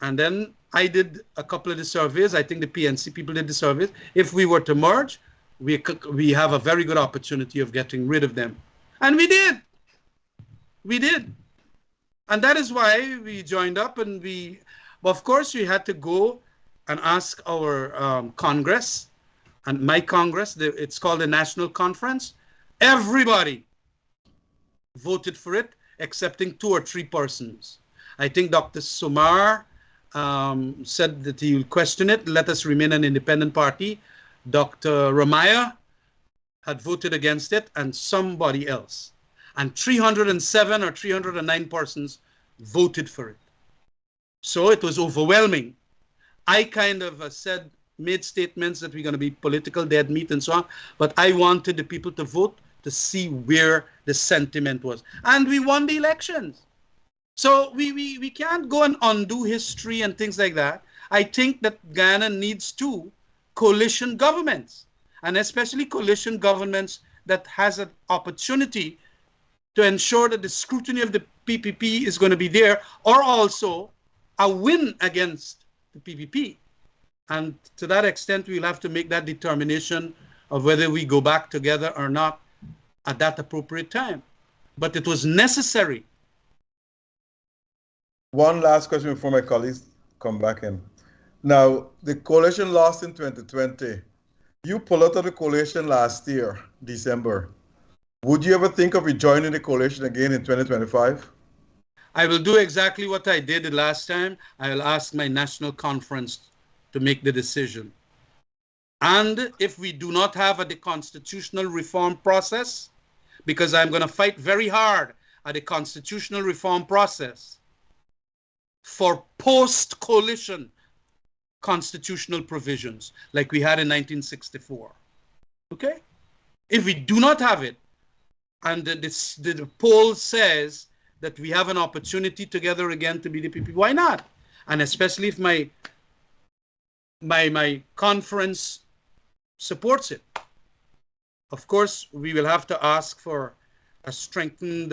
And then I did a couple of the surveys. I think the PNC people did the surveys. If we were to merge, we have a very good opportunity of getting rid of them. And we did. We did. And that is why we joined up, and of course, we had to go and ask our Congress, and my Congress, it's called the National Conference. Everybody voted for it, excepting 2 or 3 persons. I think Dr. Somar said that he will question it, let us remain an independent party. Dr. Ramaya had voted against it, and somebody else. And 307 or 309 persons voted for it. So it was overwhelming. I kind of made statements that we're going to be political dead meat and so on, but I wanted the people to vote to see where the sentiment was. And we won the elections. So we can't go and undo history and things like that. I think that Guyana needs coalition governments, and especially coalition governments that has an opportunity to ensure that the scrutiny of the PPP is going to be there, or also a win against the PPP. And to that extent, we'll have to make that determination of whether we go back together or not at that appropriate time. But it was necessary. One last question before my colleagues come back in. Now, the coalition lost in 2020. You pulled out of the coalition last year, December. Would you ever think of rejoining the coalition again in 2025? I will do exactly what I did the last time. I will ask my national conference to make the decision. And if we do not have the constitutional reform process, because I'm going to fight very hard at the constitutional reform process for post-coalition constitutional provisions like we had in 1964. Okay? If we do not have it, and the poll says that we have an opportunity together again to be the PP, why not? And especially if my conference supports it. Of course, we will have to ask for a strengthened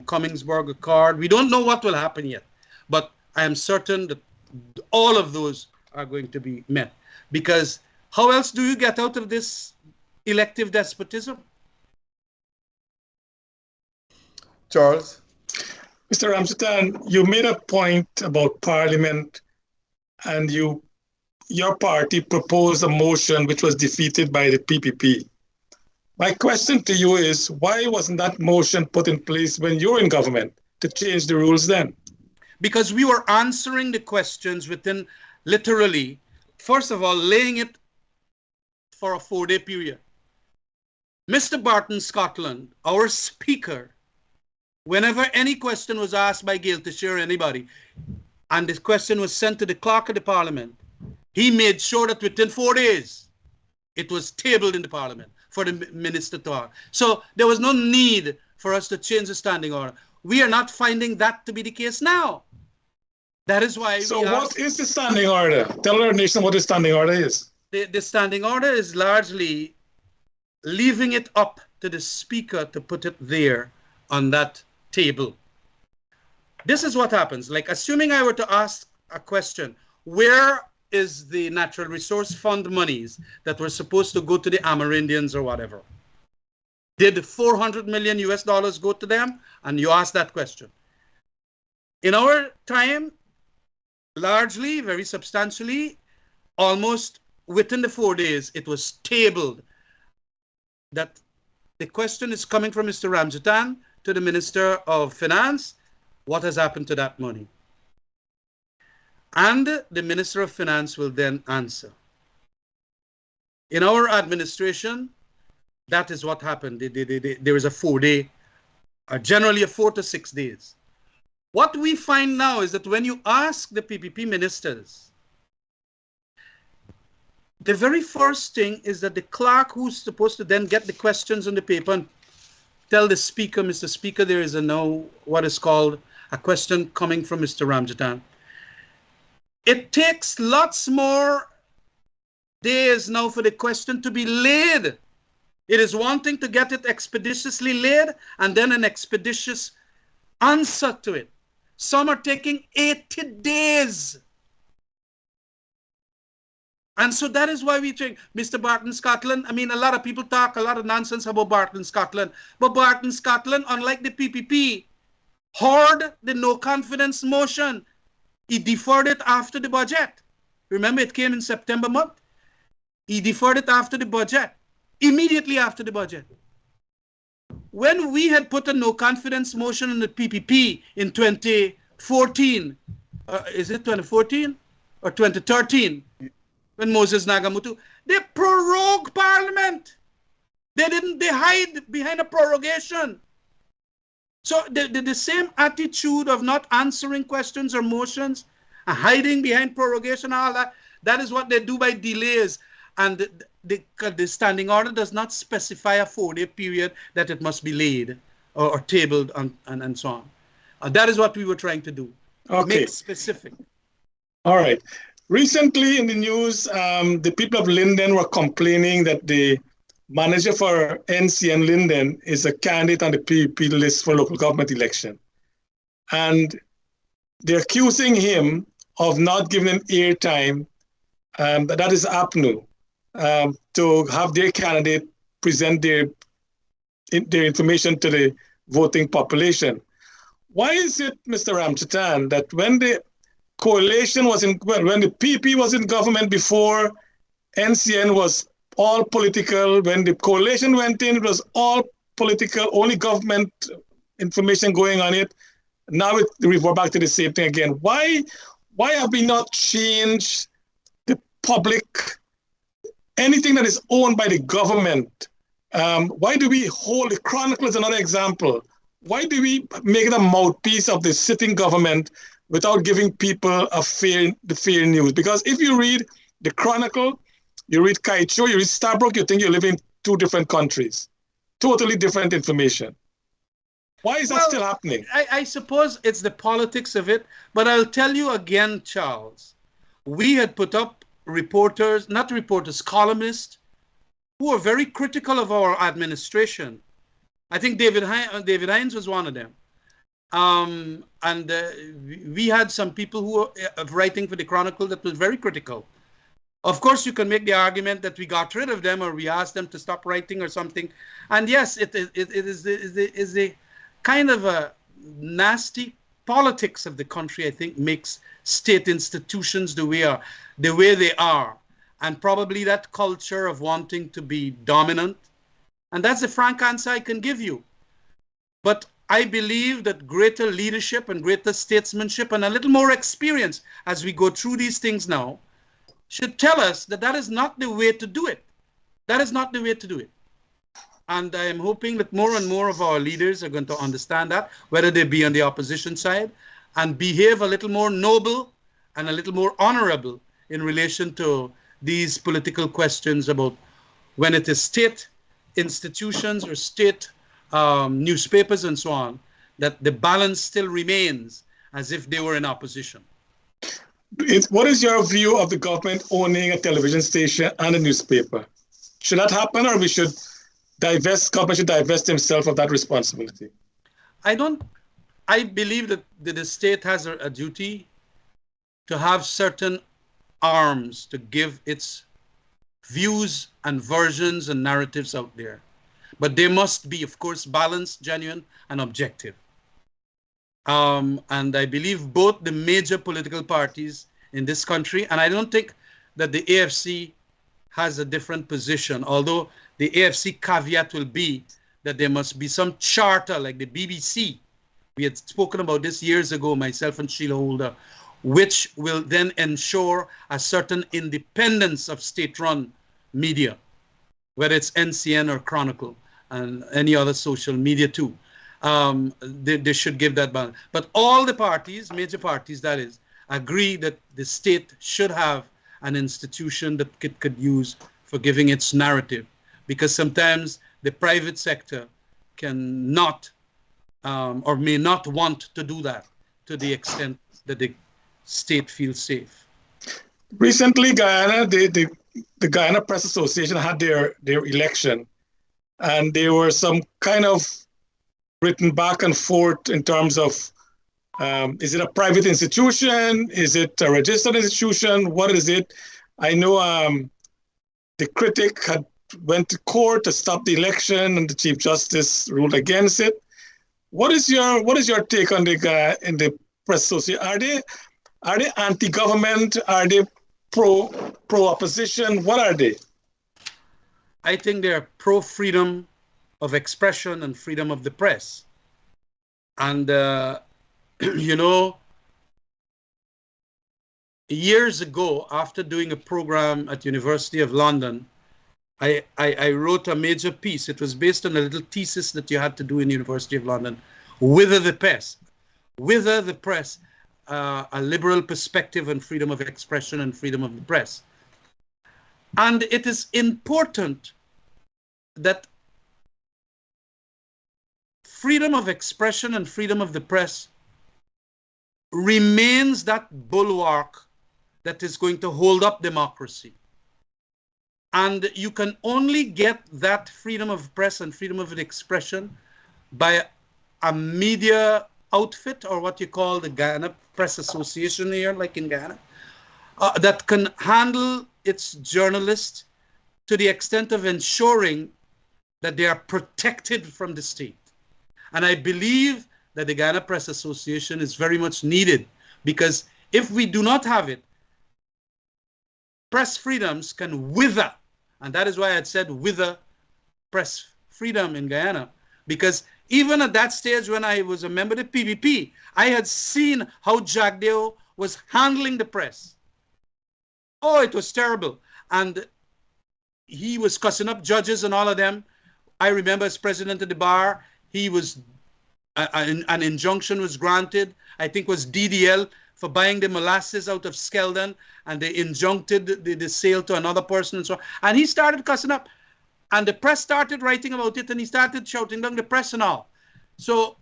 Cummingsburg Accord. We don't know what will happen yet, but I am certain that all of those are going to be met. Because how else do you get out of this elective despotism? Charles? Mr. Ramjattan, you made a point about Parliament, and your party proposed a motion which was defeated by the PPP. My question to you is, why wasn't that motion put in place when you were in government to change the rules then? Because we were answering the questions within, literally, first of all, laying it for a 4-day period. Mr. Barton Scotland, our speaker, whenever any question was asked by Gail Teixeira or anybody, and this question was sent to the clerk of the Parliament, he made sure that within 4 days, it was tabled in the Parliament for the minister to ask. So there was no need for us to change the standing order. We are not finding that to be the case now. That is why. So what is the standing order? Tell our nation what the standing order is. The standing order is largely leaving it up to the speaker to put it there on that table. This is what happens. Like, assuming I were to ask a question, where is the natural resource fund monies that were supposed to go to the Amerindians or whatever? Did $400 million go to them? And you ask that question. In our time, largely, very substantially, almost within the 4 days, it was tabled that the question is coming from Mr. Ramjattan to the Minister of Finance. What has happened to that money? And the Minister of Finance will then answer. In our administration, that is what happened. There is a 4-day, generally a 4 to 6 days. What we find now is that when you ask the PPP ministers, the very first thing is that the clerk, who's supposed to then get the questions on the paper and tell the speaker, Mr. Speaker, there is what is called a question coming from Mr. Ramjattan. It takes lots more days now for the question to be laid. It is one thing to get it expeditiously laid and then an expeditious answer to it. Some are taking 80 days. And so that is why we think Mr. Barton Scotland, I mean, a lot of people talk a lot of nonsense about Barton Scotland, but Barton Scotland, unlike the PPP, heard the no confidence motion. He deferred it after the budget. Remember, it came in September month. He deferred it after the budget, immediately after the budget. When we had put a no confidence motion on the PPP in 2014, is it 2014 or 2013? When Moses Nagamutu, they prorogue Parliament. They hide behind a prorogation. So the same attitude of not answering questions or motions hiding behind prorogation, all that. That is what they do by delays. And the standing order does not specify a 4-day period that it must be laid or tabled and so on. That is what we were trying to do. Okay. Make specific. All right. Recently in the news, the people of Linden were complaining that the manager for NCN Linden is a candidate on the PEP list for local government election. And they're accusing him of not giving an airtime, that is APNU, to have their candidate present their information to the voting population. Why is it, Mr. Ramjattan, that when the coalition was when the PP was in government before, NCN was all political. When the coalition went in, it was all political, only government information going on it. Now we're back to the same thing again. Why have we not changed the public, anything that is owned by the government? Why do we hold the Chronicle as another example? Why do we make it a mouthpiece of the sitting government without giving people the fair news? Because if you read the Chronicle, you read Kaicho, you read Starbrook, you think you live in 2 different countries. Totally different information. Why is that still happening? I suppose it's the politics of it, but I'll tell you again, Charles, we had put up columnists who are very critical of our administration. I think David Hines was one of them. We had some people who were writing for the Chronicle that was very critical. Of course, you can make the argument that we got rid of them or we asked them to stop writing or something. And yes, it is the kind of a nasty politics of the country, I think, makes state institutions the way they are. And probably that culture of wanting to be dominant. And that's the frank answer I can give you. But I believe that greater leadership and greater statesmanship and a little more experience as we go through these things now should tell us that that is not the way to do it. That is not the way to do it. And I am hoping that more and more of our leaders are going to understand that, whether they be on the opposition side, and behave a little more noble and a little more honorable in relation to these political questions about when it is state institutions or state newspapers and so on, that the balance still remains as if they were in opposition. What is your view of the government owning a television station and a newspaper? Should that happen, or government should divest himself of that responsibility? I believe that the state has a duty to have certain arms to give its views and versions and narratives out there. But they must be, of course, balanced, genuine, and objective. And I believe both the major political parties in this country, and I don't think that the AFC has a different position, although the AFC caveat will be that there must be some charter like the BBC. We had spoken about this years ago, myself and Sheila Holder, which will then ensure a certain independence of state-run media, whether it's NCN or Chronicle and any other social media too. They should give that balance. But all the parties, major parties that is, agree that the state should have an institution that it could use for giving its narrative, because sometimes the private sector cannot or may not want to do that to the extent that the state feels safe. Recently, Guyana, the Guyana Press Association had their election, and there were some kind of written back and forth in terms of is it a private institution? Is it a registered institution? What is it? I know the critic had went to court to stop the election, and the Chief Justice ruled against it. What is your take on in the Press Association? Are they anti-government? Are they pro-opposition? What are they? I think they're pro-freedom of expression and freedom of the press. And, you know, years ago, after doing a program at University of London, I wrote a major piece. It was based on a little thesis that you had to do in University of London. Wither the press. Wither the press. a liberal perspective on freedom of expression and freedom of the press. And it is important that freedom of expression and freedom of the press remains that bulwark that is going to hold up democracy. And you can only get that freedom of press and freedom of expression by a media outfit, or what you call the Guyana Press Association here, like in Guyana, that can handle its journalists to the extent of ensuring that they are protected from the state. And I believe that the Guyana Press Association is very much needed, because if we do not have it, press freedoms can wither. And that is why I had said wither press freedom in Guyana, because even at that stage when I was a member of the PPP, I had seen how Jagdeo was handling the press. Oh, it was terrible. And he was cussing up judges and all of them. I remember as president of the bar, he was, an injunction was granted, I think was DDL, for buying the molasses out of Skeldon, and they injuncted the sale to another person and so on. And he started cussing up. And the press started writing about it, and he started shouting down the press and all. So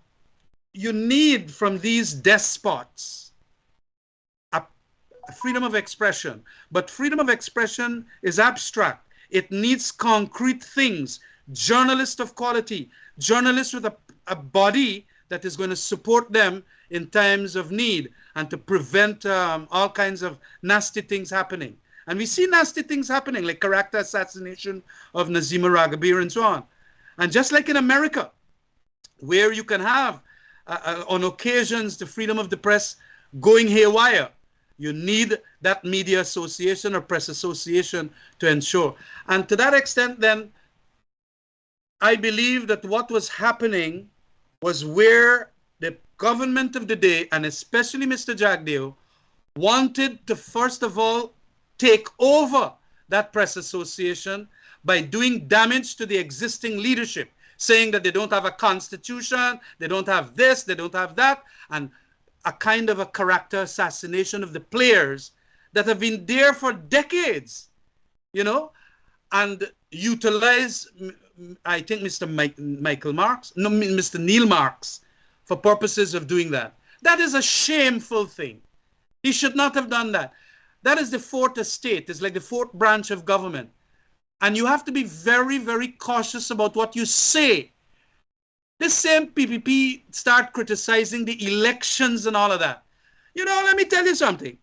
you need from these despots a freedom of expression. But freedom of expression is abstract. It needs concrete things. Journalists of quality, journalists with a body that is going to support them in times of need and to prevent all kinds of nasty things happening. And we see nasty things happening, like character assassination of Nazima Ragabir and so on. And just like in America, where you can have, on occasions, the freedom of the press going haywire, you need that media association or press association to ensure. And to that extent, then, I believe that what was happening was where the government of the day, and especially Mr. Jagdeo, wanted to, first of all, take over that press association by doing damage to the existing leadership, saying that they don't have a constitution, they don't have this, they don't have that, and a kind of a character assassination of the players that have been there for decades, you know, and utilize, I think, Mr. Neil Marks for purposes of doing that. That is a shameful thing. He should not have done that. That is the fourth estate. It's like the fourth branch of government. And you have to be very, very cautious about what you say. This same PPP start criticizing the elections and all of that. You know, let me tell you something.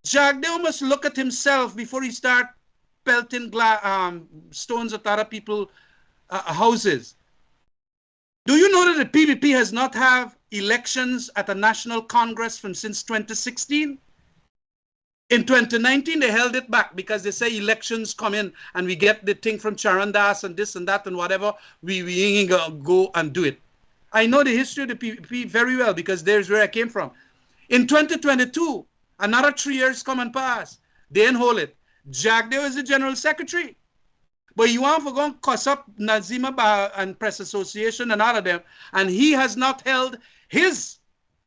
Jagdeo must look at himself before he start pelting stones at other people's houses. Do you know that the PPP has not had elections at a national congress since 2016? In 2019, they held it back because they say elections come in and we get the thing from Charandas and this and that and whatever. We ain't gonna go and do it. I know the history of the PPP very well because there's where I came from. In 2022, another 3 years come and pass. They didn't hold it. Jagdeo is the general secretary. But you want to go and cuss up Nazima and Press Association and all of them, and he has not held his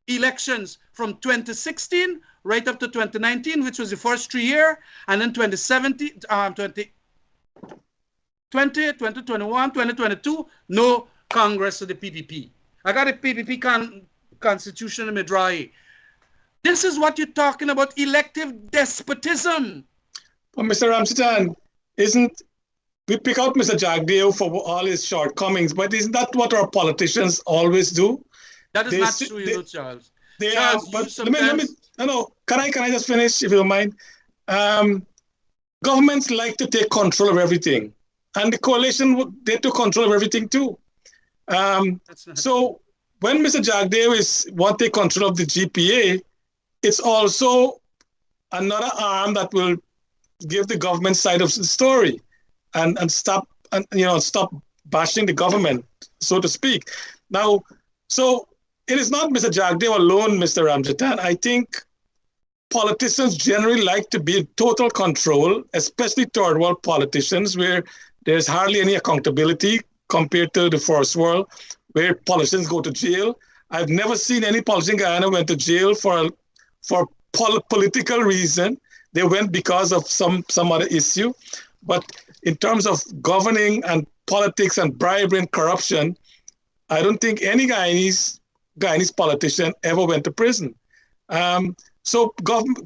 elections from 2016 right up to 2019, which was the first 3 years, and then 2017, 2020, 2021, 2022, no Congress of the PPP. I got a PPP constitution in Midrahi. This is what you're talking about, elective despotism. Well, Mr. Ramjattan, we pick out Mr. Jagdeo for all his shortcomings, but isn't that what our politicians always do? That is not true, you know, Charles. Charles, but can I just finish, if you don't mind? Governments like to take control of everything, and the coalition, they took control of everything too. So when Mr. Jagdeo want to take control of the GPA, it's also another arm that will give the government side of the story, and stop bashing the government, so to speak. Now, so it is not Mr. Jagdeo alone, Mr. Ramjattan. I think politicians generally like to be in total control, especially third world politicians, where there's hardly any accountability compared to the first world, where politicians go to jail. I've never seen any politician in Guyana went to jail for for political reason. They went because of some other issue. But in terms of governing and politics and bribery and corruption, I don't think any Guyanese politician ever went to prison. So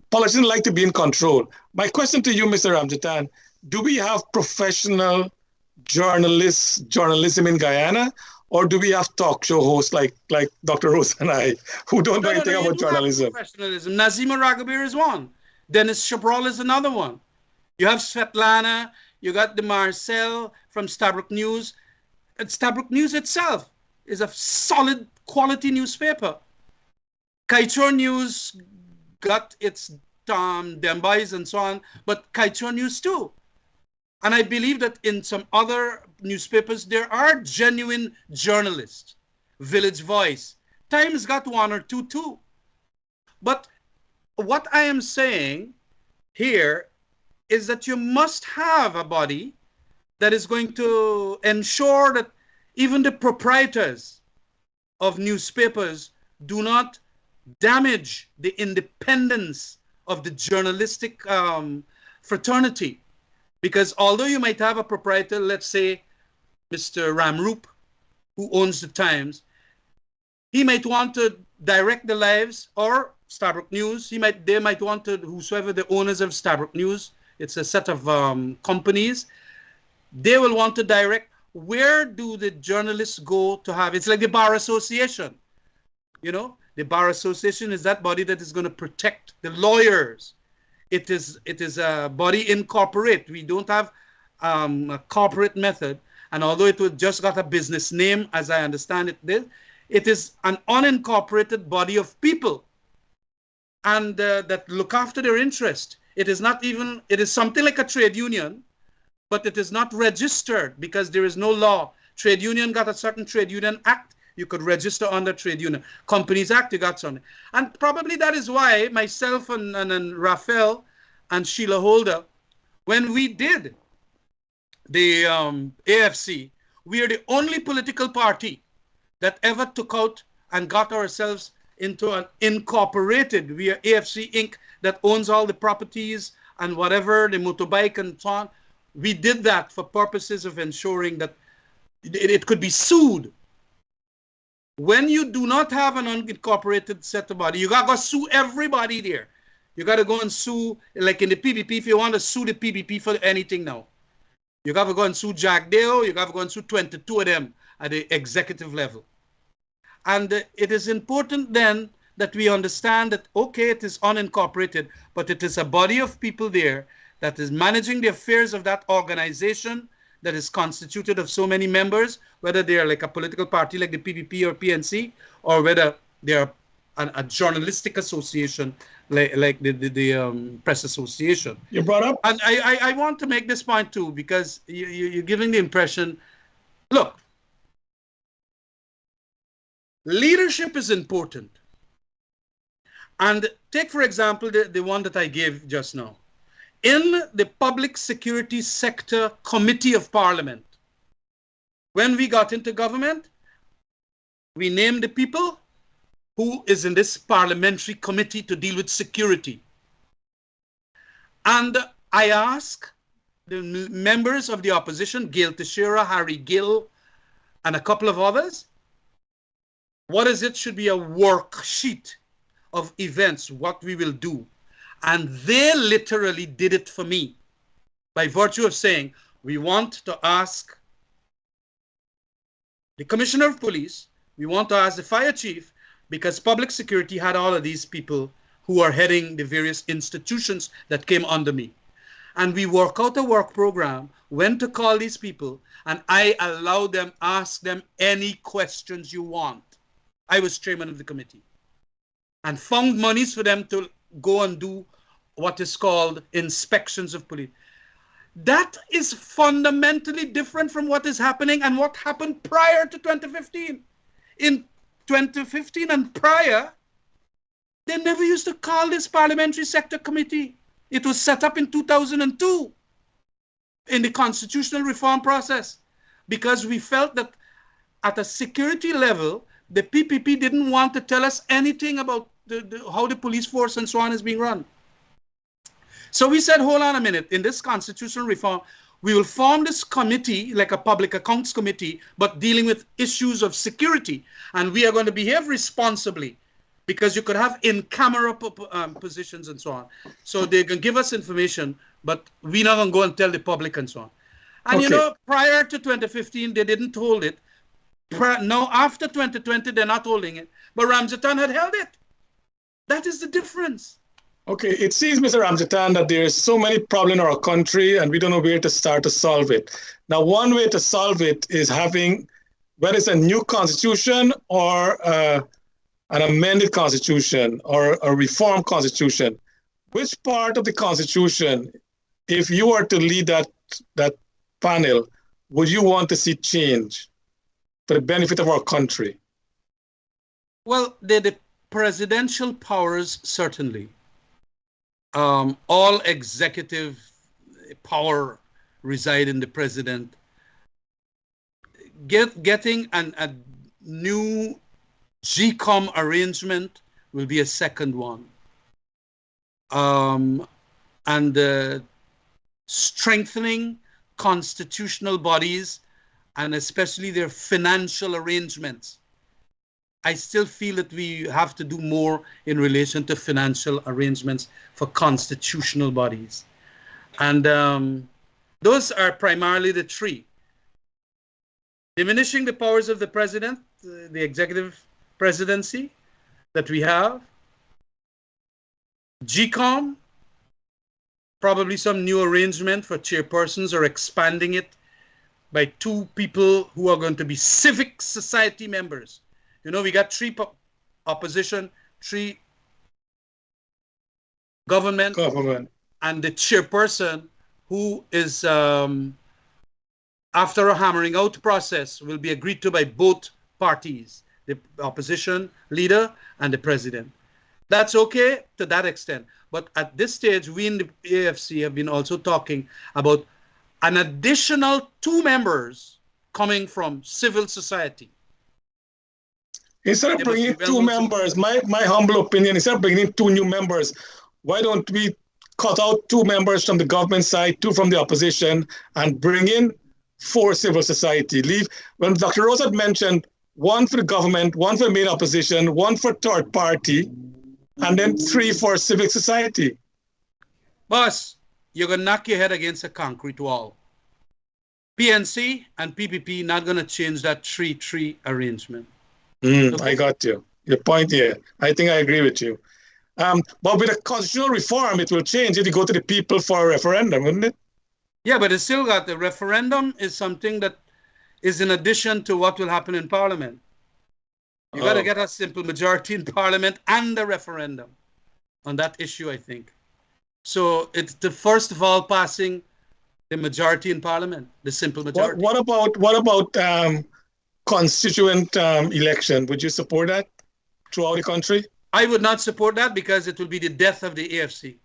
politicians like to be in control. My question to you, Mr. Ramjattan, do we have professional journalism in Guyana, or do we have talk show hosts like Dr. Rose and I, who don't know anything about journalism? Professionalism. Nazima Ragabir is one. Dennis Chabrol is another one. You have Svetlana, you got the Marcel from Stabroek News. And Stabroek News itself is a solid quality newspaper. Kaichor News got its Dembais and so on, but Kaichor News too. And I believe that in some other newspapers, there are genuine journalists. Village Voice. Times got one or two too. But what I am saying here is that you must have a body that is going to ensure that even the proprietors of newspapers do not damage the independence of the journalistic fraternity. Because although you might have a proprietor, let's say Mr. Ramroop, who owns the Times, he might want to direct the lives, or Stabroek News, they might want to, whosoever the owners of Stabroek News, it's a set of companies, they will want to direct where do the journalists go to have, it's like the Bar Association. You know, the Bar Association is that body that is going to protect the lawyers. It is a body incorporate. We don't have a corporate method. And although it would just got a business name, as I understand it is an unincorporated body of people and that look after their interest. It is something like a trade union, but it is not registered because there is no law. Trade union got a certain trade union act. You could register under Trade Union. Companies Act, you got something. And probably that is why myself and Raphael and Sheila Holder, when we did the AFC, we are the only political party that ever took out and got ourselves into an incorporated, we are AFC Inc. that owns all the properties and whatever, the motorbike and so on. We did that for purposes of ensuring that it could be sued. When you do not have an unincorporated set of body, you got to go sue everybody there. You got to go and sue, like in the PPP, if you want to sue the PPP for anything now. You got to go and sue Jack Dale, you got to go and sue 22 of them at the executive level. And it is important then that we understand that, okay, it is unincorporated, but it is a body of people there that is managing the affairs of that organization that is constituted of so many members, whether they are like a political party like the PPP or PNC, or whether they are a journalistic association like the Press Association. You brought up? And I want to make this point too, because you're giving the impression, look, leadership is important. And take, for example, the one that I gave just now. In the Public Security Sector Committee of Parliament, when we got into government, we named the people who is in this parliamentary committee to deal with security. And I asked the members of the opposition, Gail Teixeira, Harry Gill, and a couple of others, what is it should be a worksheet of events, what we will do. And they literally did it for me by virtue of saying, we want to ask the Commissioner of Police, we want to ask the Fire Chief, because public security had all of these people who are heading the various institutions that came under me. And we work out a work program, when to call these people, and I allow them, ask them any questions you want. I was chairman of the committee and found monies for them to go and do what is called inspections of police. That is fundamentally different from what is happening and what happened prior to 2015. In 2015 and prior, they never used to call this Parliamentary Sector Committee. It was set up in 2002 in the constitutional reform process because we felt that at a security level, the PPP didn't want to tell us anything about how the police force and so on is being run. So we said, hold on a minute, in this constitutional reform, we will form this committee, like a public accounts committee, but dealing with issues of security. And we are going to behave responsibly, because you could have in-camera positions and so on. So they can give us information, but we're not going to go and tell the public and so on. And you know, prior to 2015, they didn't hold it. Now, after 2020, they're not holding it. But Ramjattan had held it. That is the difference. Okay, it seems, Mr. Ramjattan, that there is so many problems in our country and we don't know where to start to solve it. Now, one way to solve it is having, whether it's a new constitution or an amended constitution or a reformed constitution, which part of the constitution, if you were to lead that panel, would you want to see change for the benefit of our country? Well, the presidential powers, certainly. All executive power reside in the president. Getting a new GCOM arrangement will be a second one. And strengthening constitutional bodies and especially their financial arrangements. I still feel that we have to do more in relation to financial arrangements for constitutional bodies. And those are primarily the three. Diminishing the powers of the president, the executive presidency that we have. GCOM, probably some new arrangement for chairpersons or expanding it by 2 people who are going to be civic society members. You know, we got 3 opposition, 3 government, and the chairperson who is, after a hammering out process, will be agreed to by both parties, the opposition leader and the president. That's okay to that extent. But at this stage, we in the AFC have been also talking about an additional 2 members coming from civil society. Instead of bringing 2 members, my humble opinion, instead of bringing 2 new members, why don't we cut out 2 members from the government side, 2 from the opposition, and bring in 4 civil society? When Dr. Rose had mentioned 1 for the government, 1 for the main opposition, 1 for third party, and then 3 for civic society. Boss, you're going to knock your head against a concrete wall. PNC and PPP not going to change that 3-3 arrangement. I got you. Your point here. I think I agree with you. But with a constitutional reform, it will change if you go to the people for a referendum, wouldn't it? Yeah, but it's still got the referendum is something that is in addition to what will happen in Parliament. You got to get a simple majority in Parliament and a referendum on that issue, I think. So it's the first of all passing the majority in Parliament, the simple majority. What about constituent election? Would you support that throughout the country? I would not support that because it will be the death of the AFC.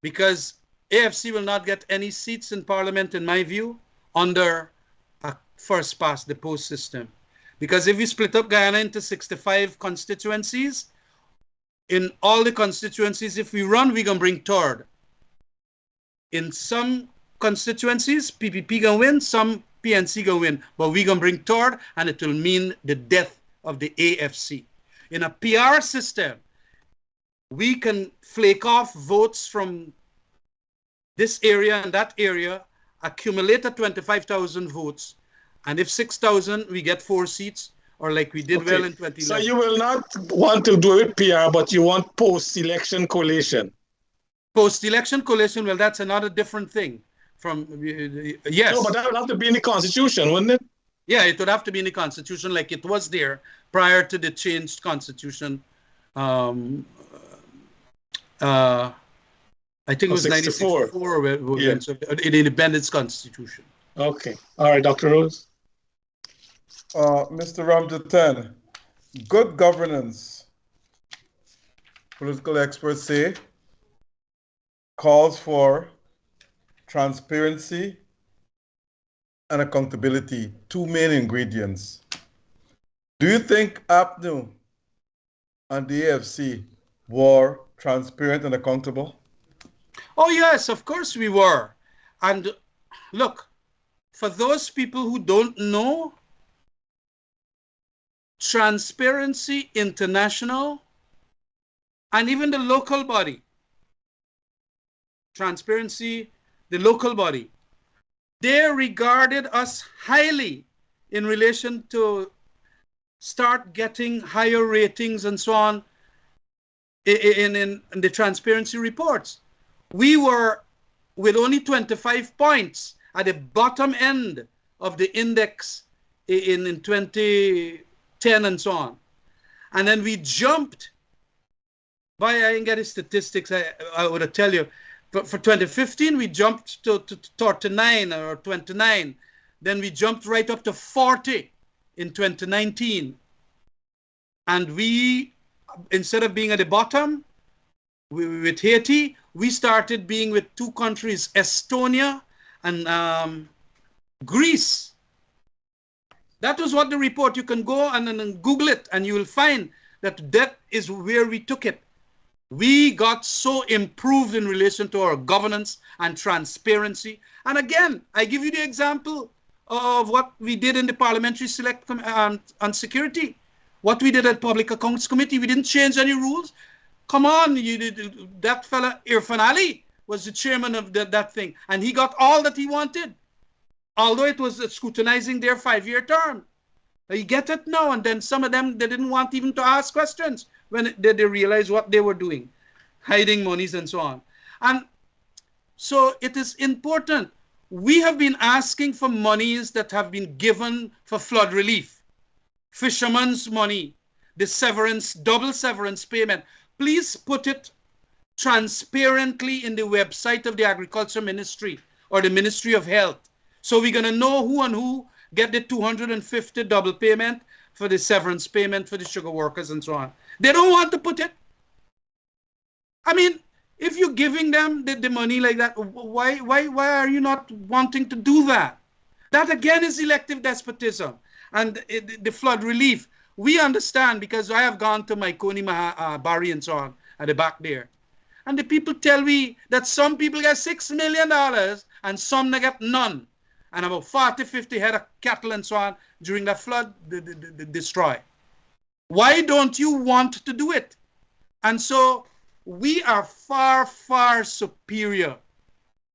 Because AFC will not get any seats in Parliament, in my view, under a first past the post system. Because if we split up Guyana into 65 constituencies, in all the constituencies, if we run, we're going to bring third. In some constituencies, PPP going to win, some PNC going to win, but we're going to bring third, and it will mean the death of the AFC. In a PR system, we can flake off votes from this area and that area, accumulate 25,000 votes, and if 6,000, we get 4 seats, or like we did well in 2011. So you will not want to do it PR, but you want post-election coalition. Post-election coalition, well, that's another different thing. Yes. No, but that would have to be in the Constitution, wouldn't it? Yeah, it would have to be in the Constitution like it was there prior to the changed Constitution. I think it was 1964 in the Independence Constitution. Okay. All right, Dr. Rose. Mr. Ramjattan, good governance, political experts say, calls for transparency and accountability, 2 main ingredients. Do you think APNU and the AFC were transparent and accountable? Oh, yes, of course we were. And look, for those people who don't know, Transparency International and even the local body, Transparency, the local body, they regarded us highly in relation to start getting higher ratings and so on in the transparency reports. We were with only 25 points at the bottom end of the index in 2010 and so on. And then we jumped by, I didn't get the statistics, I would tell you, but for 2015, we jumped to 39 or 29. Then we jumped right up to 40 in 2019. And we, instead of being at the bottom with Haiti, we started being with two countries, Estonia and Greece. That was what the report, you can go and Google it and you will find that is where we took it. We got so improved in relation to our governance and transparency. And again, I give you the example of what we did in the Parliamentary Select on Security. What we did at Public Accounts Committee, we didn't change any rules. Come on, that fella, Irfan Ali, was the chairman of that thing. And he got all that he wanted. Although it was scrutinizing their 5-year term. You get it now, and then some of them, they didn't want even to ask questions when they realized what they were doing, hiding monies and so on. And so it is important. We have been asking for monies that have been given for flood relief, fishermen's money, the severance, double severance payment. Please put it transparently in the website of the Agriculture Ministry or the Ministry of Health. So we're going to know who and who get the 250 double payment for the severance payment for the sugar workers and so on. They don't want to put it. I mean, if you're giving them the money like that, why are you not wanting to do that? That again is elective despotism. And the flood relief, we understand because I have gone to Maikoni, Bari and so on at the back there. And the people tell me that some people get $6 million and some they get none. And about 40, 50 head of cattle and so on during that flood, destroy. Why don't you want to do it? And so we are far, far superior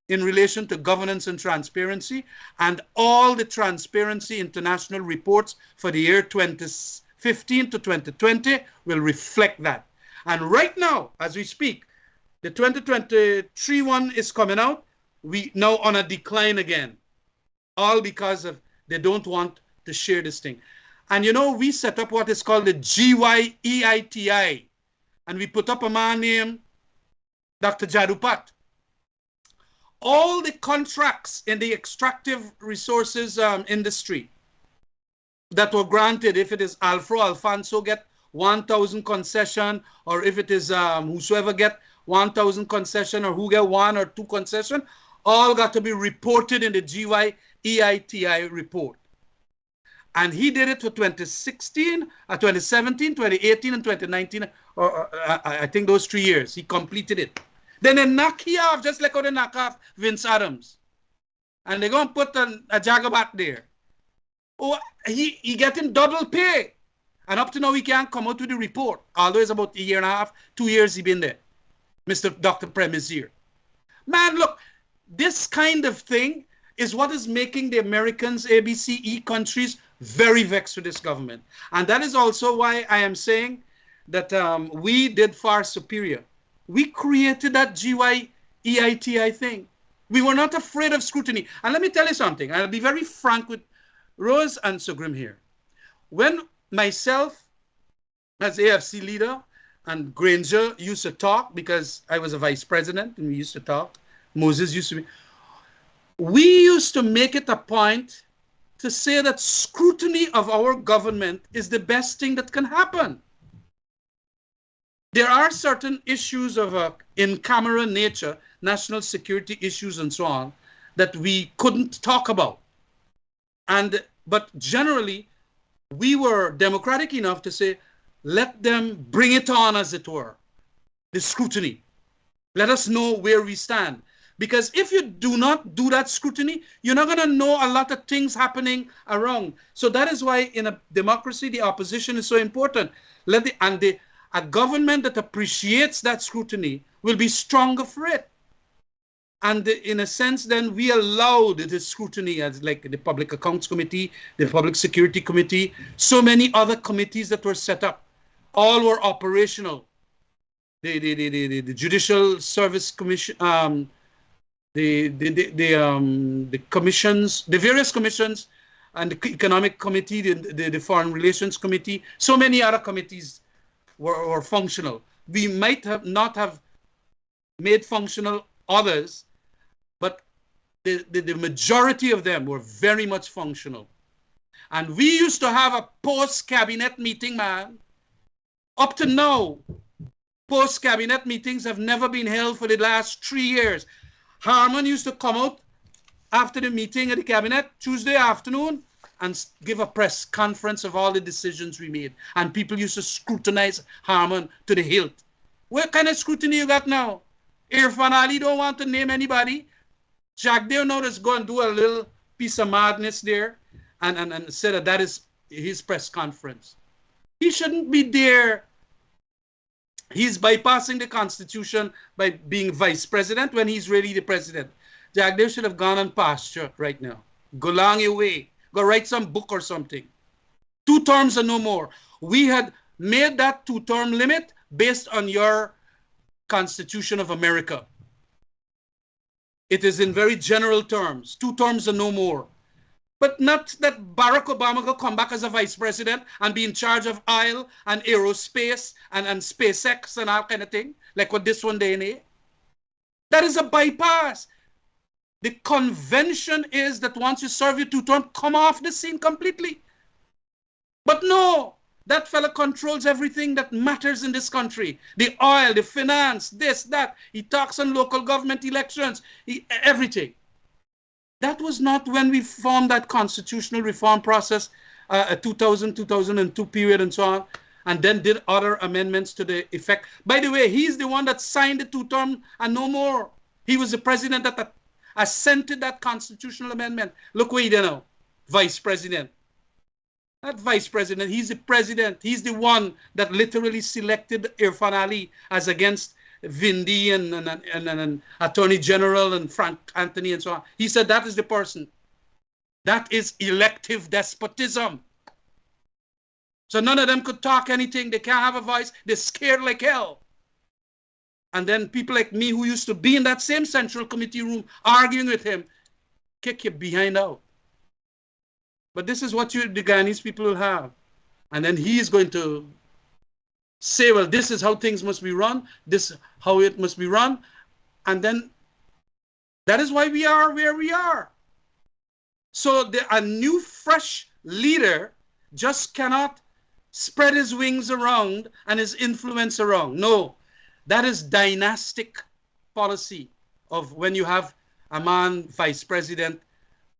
in relation to governance and transparency, and all the Transparency International reports for the year 2015 to 2020 will reflect that. And right now, as we speak, the 2023 one is coming out. We now on a decline again. All because of they don't want to share this thing. And you know, we set up what is called the GYEITI. And we put up a man named Dr. Jadupat. All the contracts in the extractive resources industry that were granted, if it is Alfonso get 1,000 concession, or if it is whosoever get 1,000 concession, or who get 1 or 2 concession, all got to be reported in the GYEITI report. And he did it for 2016, 2017, 2018, and 2019, I think those 3 years. He completed it. Then they knock you off, just like how they knock off Vince Adams. And they're going to put a Jagabat there. Oh, he getting double pay. And up to now, he can't come out with the report. Although it's about 1.5 years, 2 years he been there. Mr. Dr. Prem is here. Man, look, this kind of thing is what is making the Americans, ABCE countries, very vexed with this government. And that is also why I am saying that we did far superior. We created that GYEITI thing. We were not afraid of scrutiny. And let me tell you something. I'll be very frank with Rose and Sugrim here. When myself, as AFC leader, and Granger used to talk, because I was a vice president and we used to talk, Moses used to be, we used to make it a point to say that scrutiny of our government is the best thing that can happen. There are certain issues of in-camera nature, national security issues and so on, that we couldn't talk about. But generally, we were democratic enough to say, let them bring it on, as it were, the scrutiny. Let us know where we stand. Because if you do not do that scrutiny, you're not going to know a lot of things happening around. So that is why in a democracy, the opposition is so important. A government that appreciates that scrutiny will be stronger for it. And in a sense, then we allowed the scrutiny, as like the Public Accounts Committee, the Public Security Committee, so many other committees that were set up. All were operational. The Judicial Service Commission, the commissions, the various commissions, and the Economic Committee, the Foreign Relations Committee, so many other committees were functional. We might have not have made functional others, but the majority of them were very much functional. And we used to have a post-cabinet meeting, man. Up to now, post-cabinet meetings have never been held for the last 3 years. Harman used to come out after the meeting of the cabinet Tuesday afternoon and give a press conference of all the decisions we made. And people used to scrutinize Harman to the hilt. What kind of scrutiny you got now? Irfan Ali don't want to name anybody. Jack Dale now just go and do a little piece of madness there and say that is his press conference. He shouldn't be there. He's bypassing the Constitution by being vice president when he's really the president. Jack Dale should have gone on pasture right now. Go long away. Go write some book or something. 2 terms and no more. We had made that 2-term limit based on your Constitution of America. It is in very general terms. 2 terms and no more. But not that Barack Obama will come back as a vice president and be in charge of oil and aerospace and SpaceX and all kind of thing, like what this one day in here. That is a bypass. The convention is that once you serve your 2 terms, come off the scene completely. But no, that fella controls everything that matters in this country. The oil, the finance, this, that. He talks on local government elections, everything. That was not when we formed that constitutional reform process, 2000, 2002 period and so on, and then did other amendments to the effect. By the way, he's the one that signed the 2-term and no more. He was the president that assented that constitutional amendment. Look where he did now, vice president. Not vice president, he's the president. He's the one that literally selected Irfan Ali as against Vindi and Attorney General and Frank Anthony and so on. He said that is the person. That is elective despotism. So none of them could talk anything. They can't have a voice. They're scared like hell. And then people like me who used to be in that same Central Committee room arguing with him, kick you behind out. But this is what the Guyanese people will have. And then he is going to say, well, this is how things must be run, this is how it must be run, and then that is why we are where we are. So a new, fresh leader just cannot spread his wings around and his influence around. No, that is dynastic policy of when you have a man vice president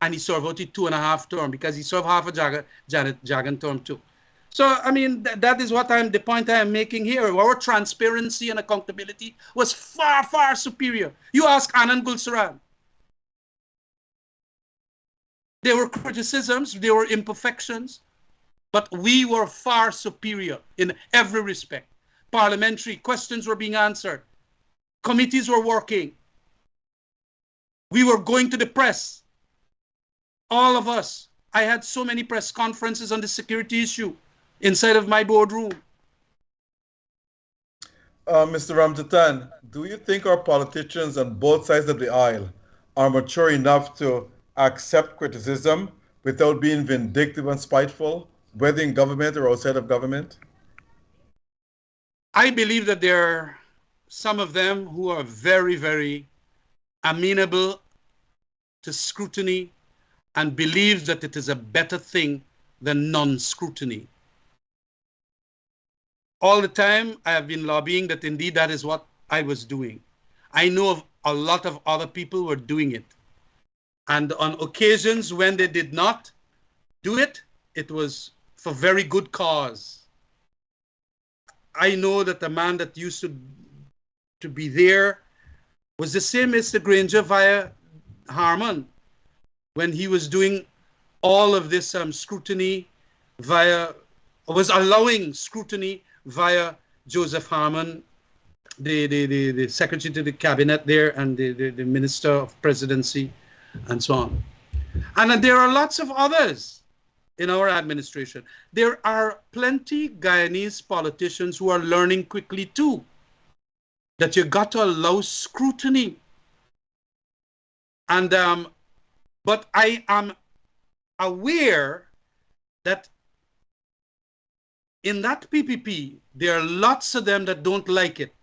and he served out 2.5 terms because he served half a Jagan term too. So, I mean, that is the point I am making here. Our transparency and accountability was far, far superior. You ask Anand Gulsaran. There were criticisms, there were imperfections, but we were far superior in every respect. Parliamentary questions were being answered. Committees were working. We were going to the press. All of us. I had so many press conferences on the security issue inside of my boardroom. Mr. Ramjattan, do you think our politicians on both sides of the aisle are mature enough to accept criticism without being vindictive and spiteful, whether in government or outside of government? I believe that there are some of them who are very, very amenable to scrutiny and believe that it is a better thing than non-scrutiny. All the time, I have been lobbying that indeed that is what I was doing. I know of a lot of other people were doing it. And on occasions when they did not do it, it was for very good cause. I know that the man that used to be there was the same Mr. Granger via Harman when he was doing all of this scrutiny was allowing scrutiny via Joseph Harman, the secretary to the cabinet there, and the minister of presidency, and so on. And there are lots of others in our administration. There are plenty Guyanese politicians who are learning quickly too, that you got to allow scrutiny. And but I am aware that in that PPP, there are lots of them that don't like it.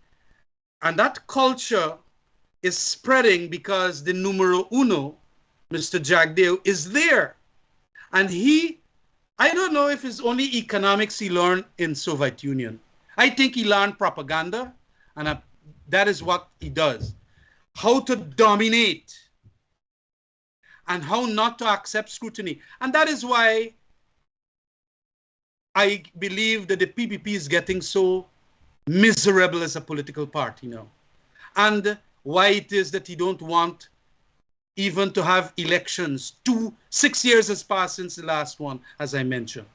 And that culture is spreading because the numero uno, Mr. Jagdeo, is there. And I don't know if it's only economics he learned in Soviet Union. I think he learned propaganda, and that is what he does. How to dominate and how not to accept scrutiny. And that is why I believe that the PPP is getting so miserable as a political party now. And why it is that he don't want even to have elections. 6 years has passed since the last one, as I mentioned.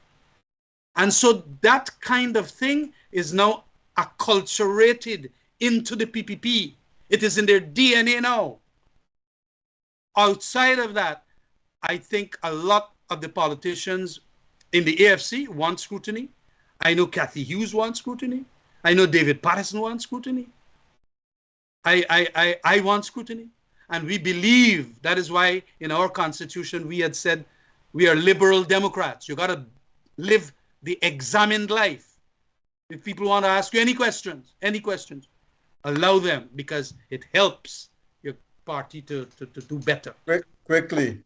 And so that kind of thing is now acculturated into the PPP. It is in their DNA now. Outside of that, I think a lot of the politicians in the AFC want scrutiny. I know Kathy Hughes wants scrutiny. I know David Patterson wants scrutiny. I want scrutiny. And we believe, that is why in our constitution we had said we are liberal Democrats. You got to live the examined life. If people want to ask you any questions, allow them, because it helps your party to do better. Quickly,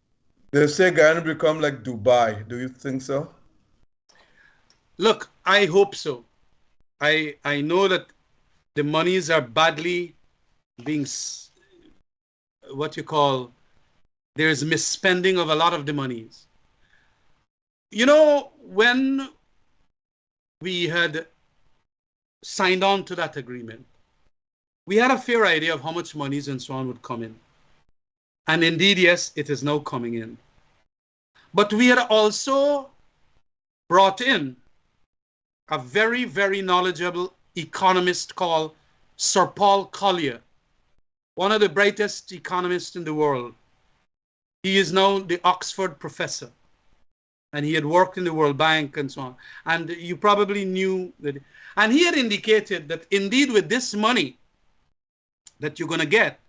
they say Guyana become like Dubai. Do you think so? Look, I hope so. I know that the monies are badly being, there's misspending of a lot of the monies. You know, when we had signed on to that agreement, we had a fair idea of how much monies and so on would come in. And indeed, yes, it is now coming in. But we had also brought in a very, very knowledgeable economist called Sir Paul Collier, one of the brightest economists in the world. He is now the Oxford professor, and he had worked in the World Bank and so on. And you probably knew that. And he had indicated that indeed with this money that you're going to get,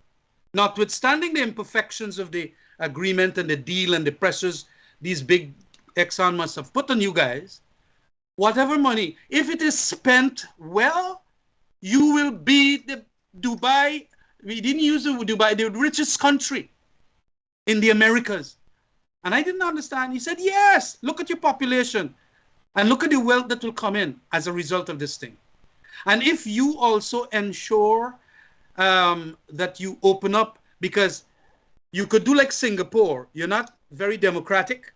notwithstanding the imperfections of the agreement and the deal and the pressures these big Exxon must have put on you guys, whatever money, if it is spent well, you will be the Dubai, we didn't use the Dubai, the richest country in the Americas. And I didn't understand. He said, yes, look at your population and look at the wealth that will come in as a result of this thing. And if you also ensure that you open up, because you could do like Singapore, you're not very democratic,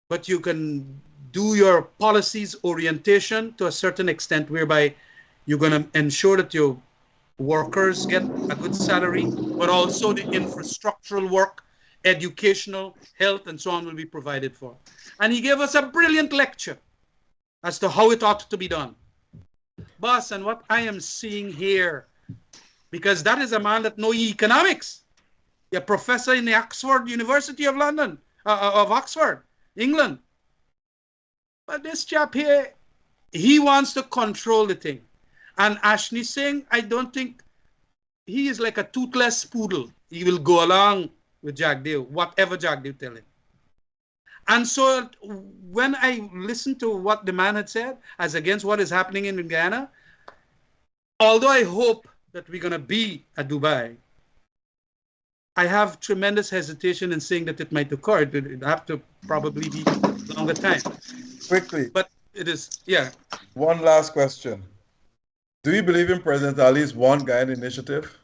but you can do your policies orientation to a certain extent whereby you're going to ensure that your workers get a good salary, but also the infrastructural work, educational, health, and so on will be provided for. And he gave us a brilliant lecture as to how it ought to be done. Boss, and what I am seeing here, because that is a man that knows economics, a professor in the Oxford University of London, of Oxford, England. But this chap here, he wants to control the thing. And Ashley Singh, I don't think, he is like a toothless poodle. He will go along with Jagdeo, whatever Jagdeo tell him. And so when I listened to what the man had said, as against what is happening in Guyana, although I hope that we're going to be at Dubai, I have tremendous hesitation in saying that it might occur. It would have to probably be longer time. Quickly. But it is, yeah. One last question. Do you believe in President Ali's One Guyana initiative?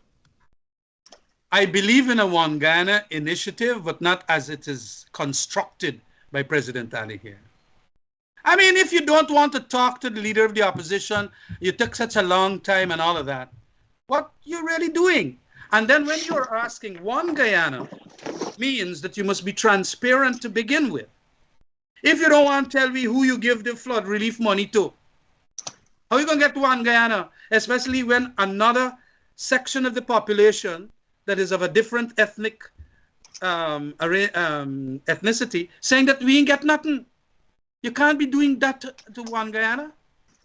I believe in a One Guyana initiative, but not as it is constructed by President Ali here. I mean, if you don't want to talk to the leader of the opposition, you took such a long time and all of that, what you really doing? And then when you're asking one Guyana, means that you must be transparent to begin with. If you don't want to tell me who you give the flood relief money to, how are you going to get one Guyana? Especially when another section of the population that is of a different ethnic ethnicity saying that we ain't get nothing. You can't be doing that to one Guyana.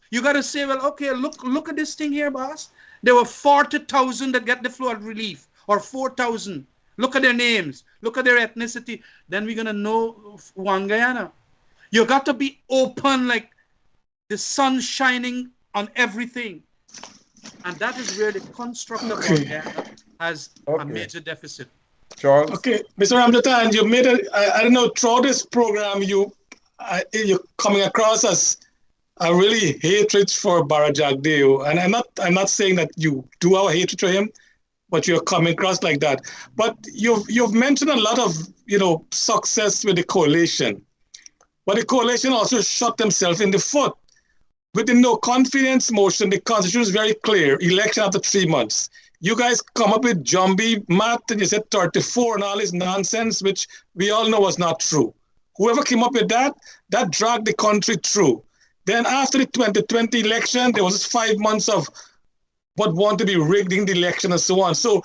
You got to say, well, okay, look at this thing here, boss. There were 40,000 that get the flood relief, or 4,000. Look at their names. Look at their ethnicity. Then we're going to know one Guyana. You got to be open, like the sun shining on everything. And that is where the construct of one Guyana has a major deficit. Charles? Okay, Mr. Ramjattan, you made I don't know, throughout this program, you're coming across as a really hatred for Barajagdeo. And I'm not saying that you do have a hatred for him, but you're coming across like that. But you've mentioned a lot of, success with the coalition. But the coalition also shot themselves in the foot. With the no confidence motion, the constitution is very clear, election after 3 months. You guys come up with jumbie math and you said 34 and all this nonsense, which we all know was not true. Whoever came up with that dragged the country through. Then after the 2020 election, there was 5 months of what want to be rigging the election and so on. So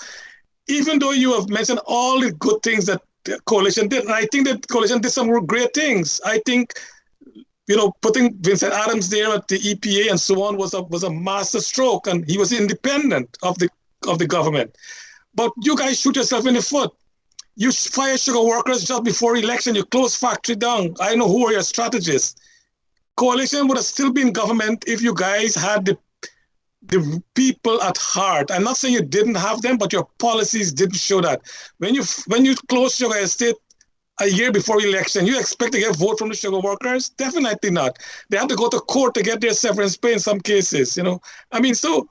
even though you have mentioned all the good things that the coalition did, and I think that the coalition did some great things. I think, putting Vincent Adams there at the EPA and so on was a master stroke, and he was independent of the government. But you guys shoot yourself in the foot. You fire sugar workers just before election. You close factory down. I know who are your strategists. Coalition would have still been government if you guys had the people at heart. I'm not saying you didn't have them, but your policies didn't show that. When you close sugar estate a year before election, you expect to get vote from the sugar workers? Definitely not. They have to go to court to get their severance pay in some cases. I mean, so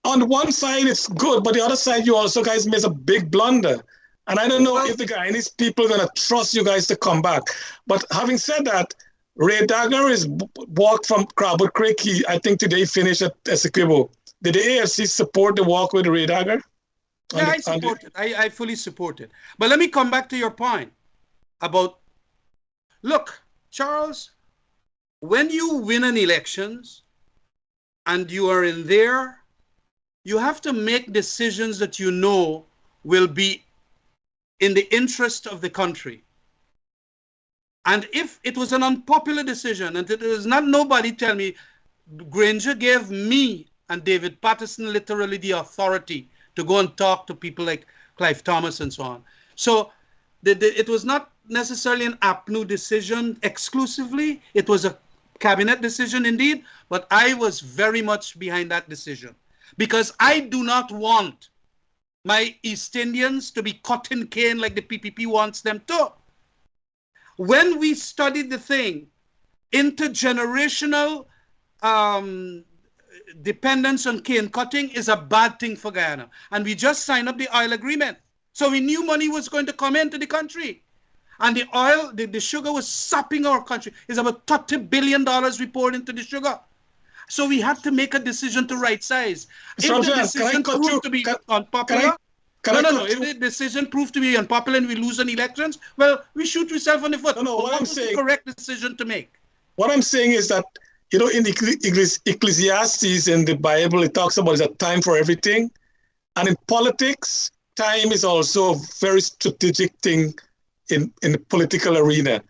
on one side it's good, but the other side you also guys made a big blunder. And I don't know if the Guyanese people are going to trust you guys to come back. But having said that, Ray Dagger is walked from Crabwood Creek. I think today finished at Essequibo. Did the AFC support the walk with Ray Dagger? Yeah, I support it. I fully support it. But let me come back to your point about, look, Charles, when you win an elections and you are in there, you have to make decisions that you know will be in the interest of the country. And if it was an unpopular decision, and it was not nobody tell me, Granger gave me and David Patterson literally the authority to go and talk to people like Clive Thomas and so on. So it was not necessarily an APNU decision exclusively. It was a cabinet decision indeed, but I was very much behind that decision because I do not want my East Indians to be cotton cane like the PPP wants them to. When we studied the thing, intergenerational dependence on cane cutting is a bad thing for Guyana. And we just signed up the oil agreement. So we knew money was going to come into the country. And the oil, the sugar was sapping our country. It's about $30 billion we poured into the sugar. So we had to make a decision to right size. If the decision proved to be unpopular, if the decision proved to be unpopular and we lose an elections, well, we shoot ourselves on the foot. What was the correct decision to make? What I'm saying is that, in Ecclesiastes in the Bible, it talks about it's a time for everything. And in politics, time is also a very strategic thing in the political arena.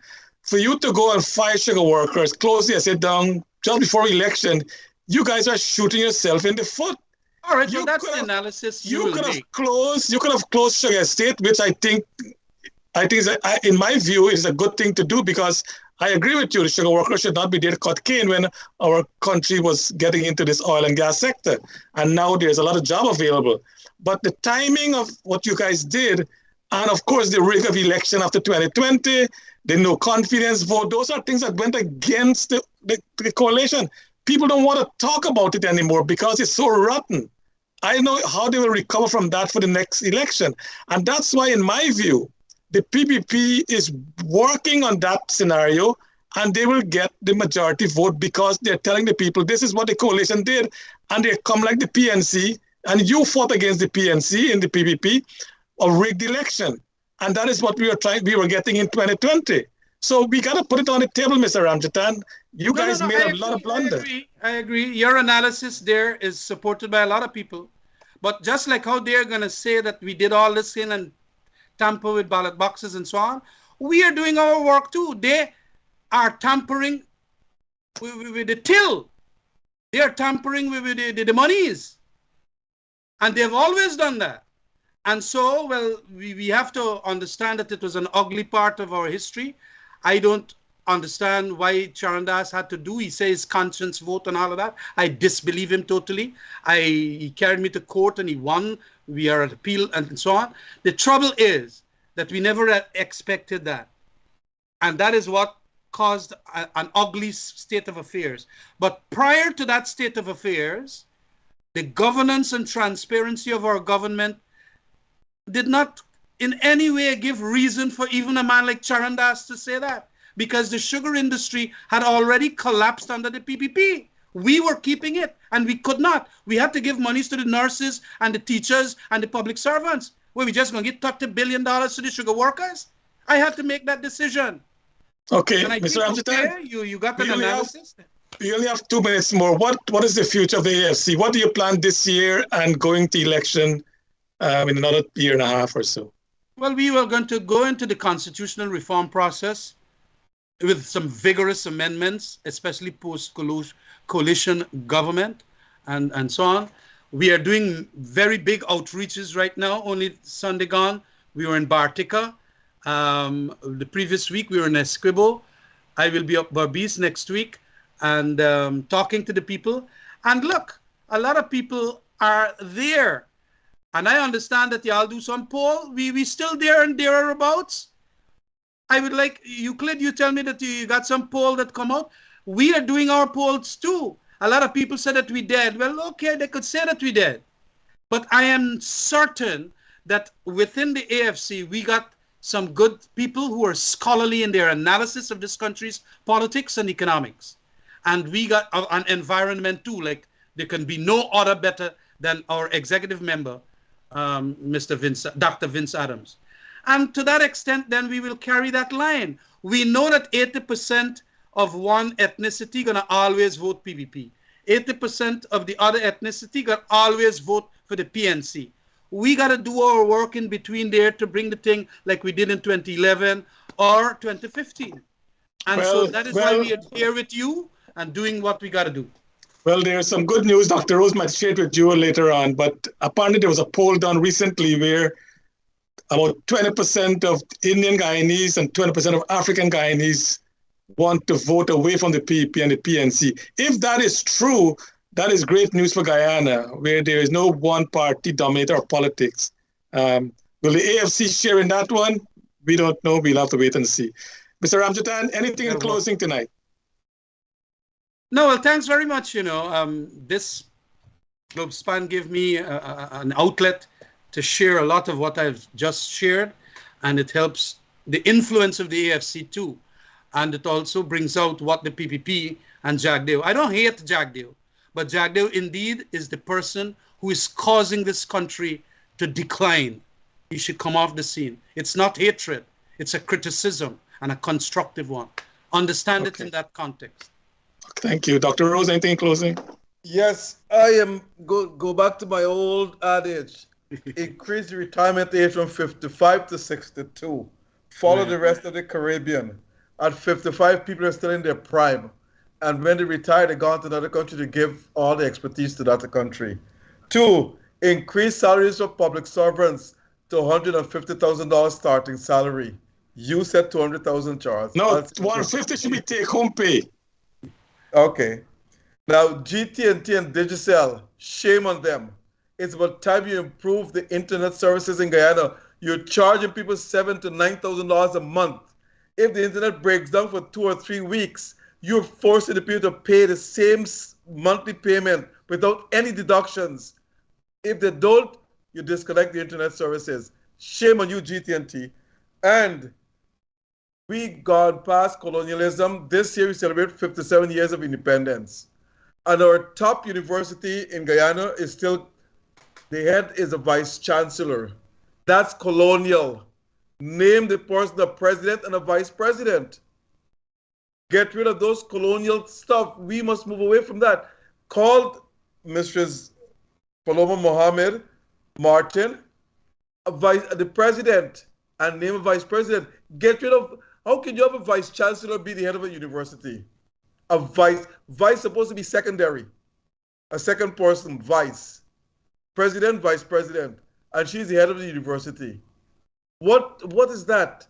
For you to go and fire sugar workers, close the asset down just before election, you guys are shooting yourself in the foot. All right, so that's the analysis you could have closed sugar estate, which I think is in my view is a good thing to do because I agree with you. The sugar workers should not be there to cut cane when our country was getting into this oil and gas sector, and now there's a lot of job available. But the timing of what you guys did, and of course the rig of election after 2020, the no confidence vote, those are things that went against the coalition. People don't want to talk about it anymore because it's so rotten. I know how they will recover from that for the next election. And that's why, in my view, the PPP is working on that scenario and they will get the majority vote because they're telling the people this is what the coalition did, and they come like the PNC, and you fought against the PNC in the PPP or rigged the election, and that is what we were getting in 2020. So we got to put it on the table, Mr. Ramjattan. You guys made a lot of blunders. I agree. Your analysis there is supported by a lot of people. But just like how they're going to say that we did all this in and tamper with ballot boxes and so on, we are doing our work too. They are tampering with the till. They are tampering with the monies. And they've always done that. And so, well, we have to understand that it was an ugly part of our history. I don't understand why Charandas had to do. He says conscience vote and all of that. I disbelieve him totally. He carried me to court and he won. We are at appeal and so on. The trouble is that we never expected that. And that is what caused an ugly state of affairs. But prior to that state of affairs, the governance and transparency of our government did not in any way give reason for even a man like Charandas to say that, because the sugar industry had already collapsed under the PPP. We were keeping it and we could not. We had to give monies to the nurses and the teachers and the public servants. Were we just going to give $30 billion to the sugar workers? I had to make that decision. Okay, and I Mr. Ramjattan, you got an analysis? We only have 2 minutes more. What is the future of the AFC? What do you plan this year and going to election in another year and a half or so? Well, we were going to go into the constitutional reform process with some vigorous amendments, especially post-coalition government and so on. We are doing very big outreaches right now. Only Sunday gone, we were in Bartica. The previous week, we were in Esquibo. I will be up Barbies next week and talking to the people. And look, a lot of people are there. And I understand that y'all do some poll. We still there and thereabouts. I would like, Euclid, you tell me that you got some poll that come out. We are doing our polls too. A lot of people said that we dead. Well, okay, they could say that we dead. But I am certain that within the AFC, we got some good people who are scholarly in their analysis of this country's politics and economics. And we got an environment too. Like, there can be no other better than our executive member, Dr. Vince Adams. And to that extent, then we will carry that line. We know that 80% of one ethnicity gonna always vote PPP. 80% of the other ethnicity gonna always vote for the PNC. We gotta do our work in between there to bring the thing like we did in 2011 or 2015. And so that is why we are here with you and doing what we gotta do. Well, there's some good news. Dr. Rose might share it with you later on, but apparently there was a poll done recently where about 20% of Indian Guyanese and 20% of African Guyanese want to vote away from the PPP and the PNC. If that is true, that is great news for Guyana, where there is no one party dominator of politics. Will the AFC share in that one? We don't know. We'll have to wait and see. Mr. Ramjattan, anything in closing tonight? No, well, thanks very much. This Globespan gave me an outlet to share a lot of what I've just shared, and it helps the influence of the AFC too. And it also brings out what the PPP and Jagdeo. I don't hate Jagdeo, but Jagdeo indeed is the person who is causing this country to decline. He should come off the scene. It's not hatred. It's a criticism and a constructive one. Understand it in that context. Thank you. Dr. Rose, anything in closing? Yes, I am go back to my old adage. Increase the retirement age from 55 to 62. Follow the rest of the Caribbean. At 55, people are still in their prime. And when they retire, they go on to another country to give all the expertise to that country. 2, increase salaries for public servants to $150,000 starting salary. You said 200,000, Charles. No, 150 should be take-home pay. Okay. Now, GT&T and Digicel, shame on them. It's about time you improve the internet services in Guyana. You're charging people $7,000 to $9,000 a month. If the internet breaks down for 2 or 3 weeks, you're forcing the people to pay the same monthly payment without any deductions. If they don't, you disconnect the internet services. Shame on you, GT&T. And We gone past colonialism. This year we celebrate 57 years of independence. And our top university in Guyana is still, the head is a vice chancellor. That's colonial. Name the person a president and a vice president. Get rid of those colonial stuff. We must move away from that. Called Mrs. Paloma Mohammed Martin the president and name a vice president. Get rid of, how can you have a vice chancellor be the head of a university? A vice supposed to be secondary. A second person, vice. President, vice president. And she's the head of the university. What is that?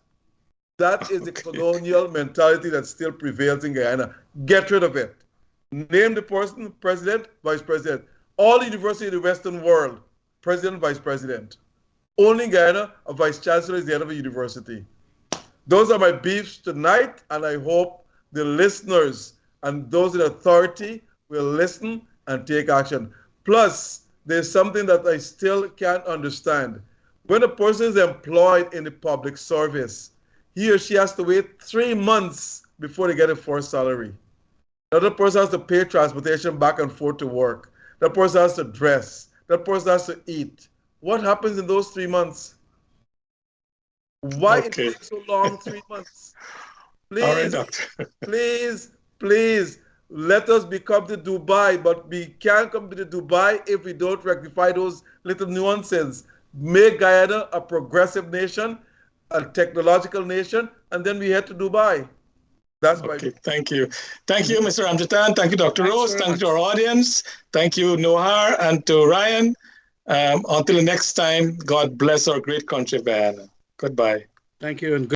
That is the colonial mentality that still prevails in Guyana. Get rid of it. Name the person, president, vice president. All universities in the Western world, president, vice president. Only in Guyana, a vice chancellor is the head of a university. Those are my beefs tonight, and I hope the listeners and those in authority will listen and take action. Plus, there's something that I still can't understand. When a person is employed in the public service, he or she has to wait 3 months before they get a first salary. Another person has to pay transportation back and forth to work. That person has to dress. That person has to eat. What happens in those 3 months? Why it takes so long, 3 months? Please, all right, doctor. please, let us become the Dubai, but we can't come to the Dubai if we don't rectify those little nuances. Make Guyana a progressive nation, a technological nation, and then we head to Dubai. That's my Thank you. Thank you, Mr. Ramjattan. Thank you, Dr. Rose. Thank you to our audience. Thank you, Nohar, and to Ryan. Until the next time, God bless our great country, Guyana. Goodbye. Thank you and good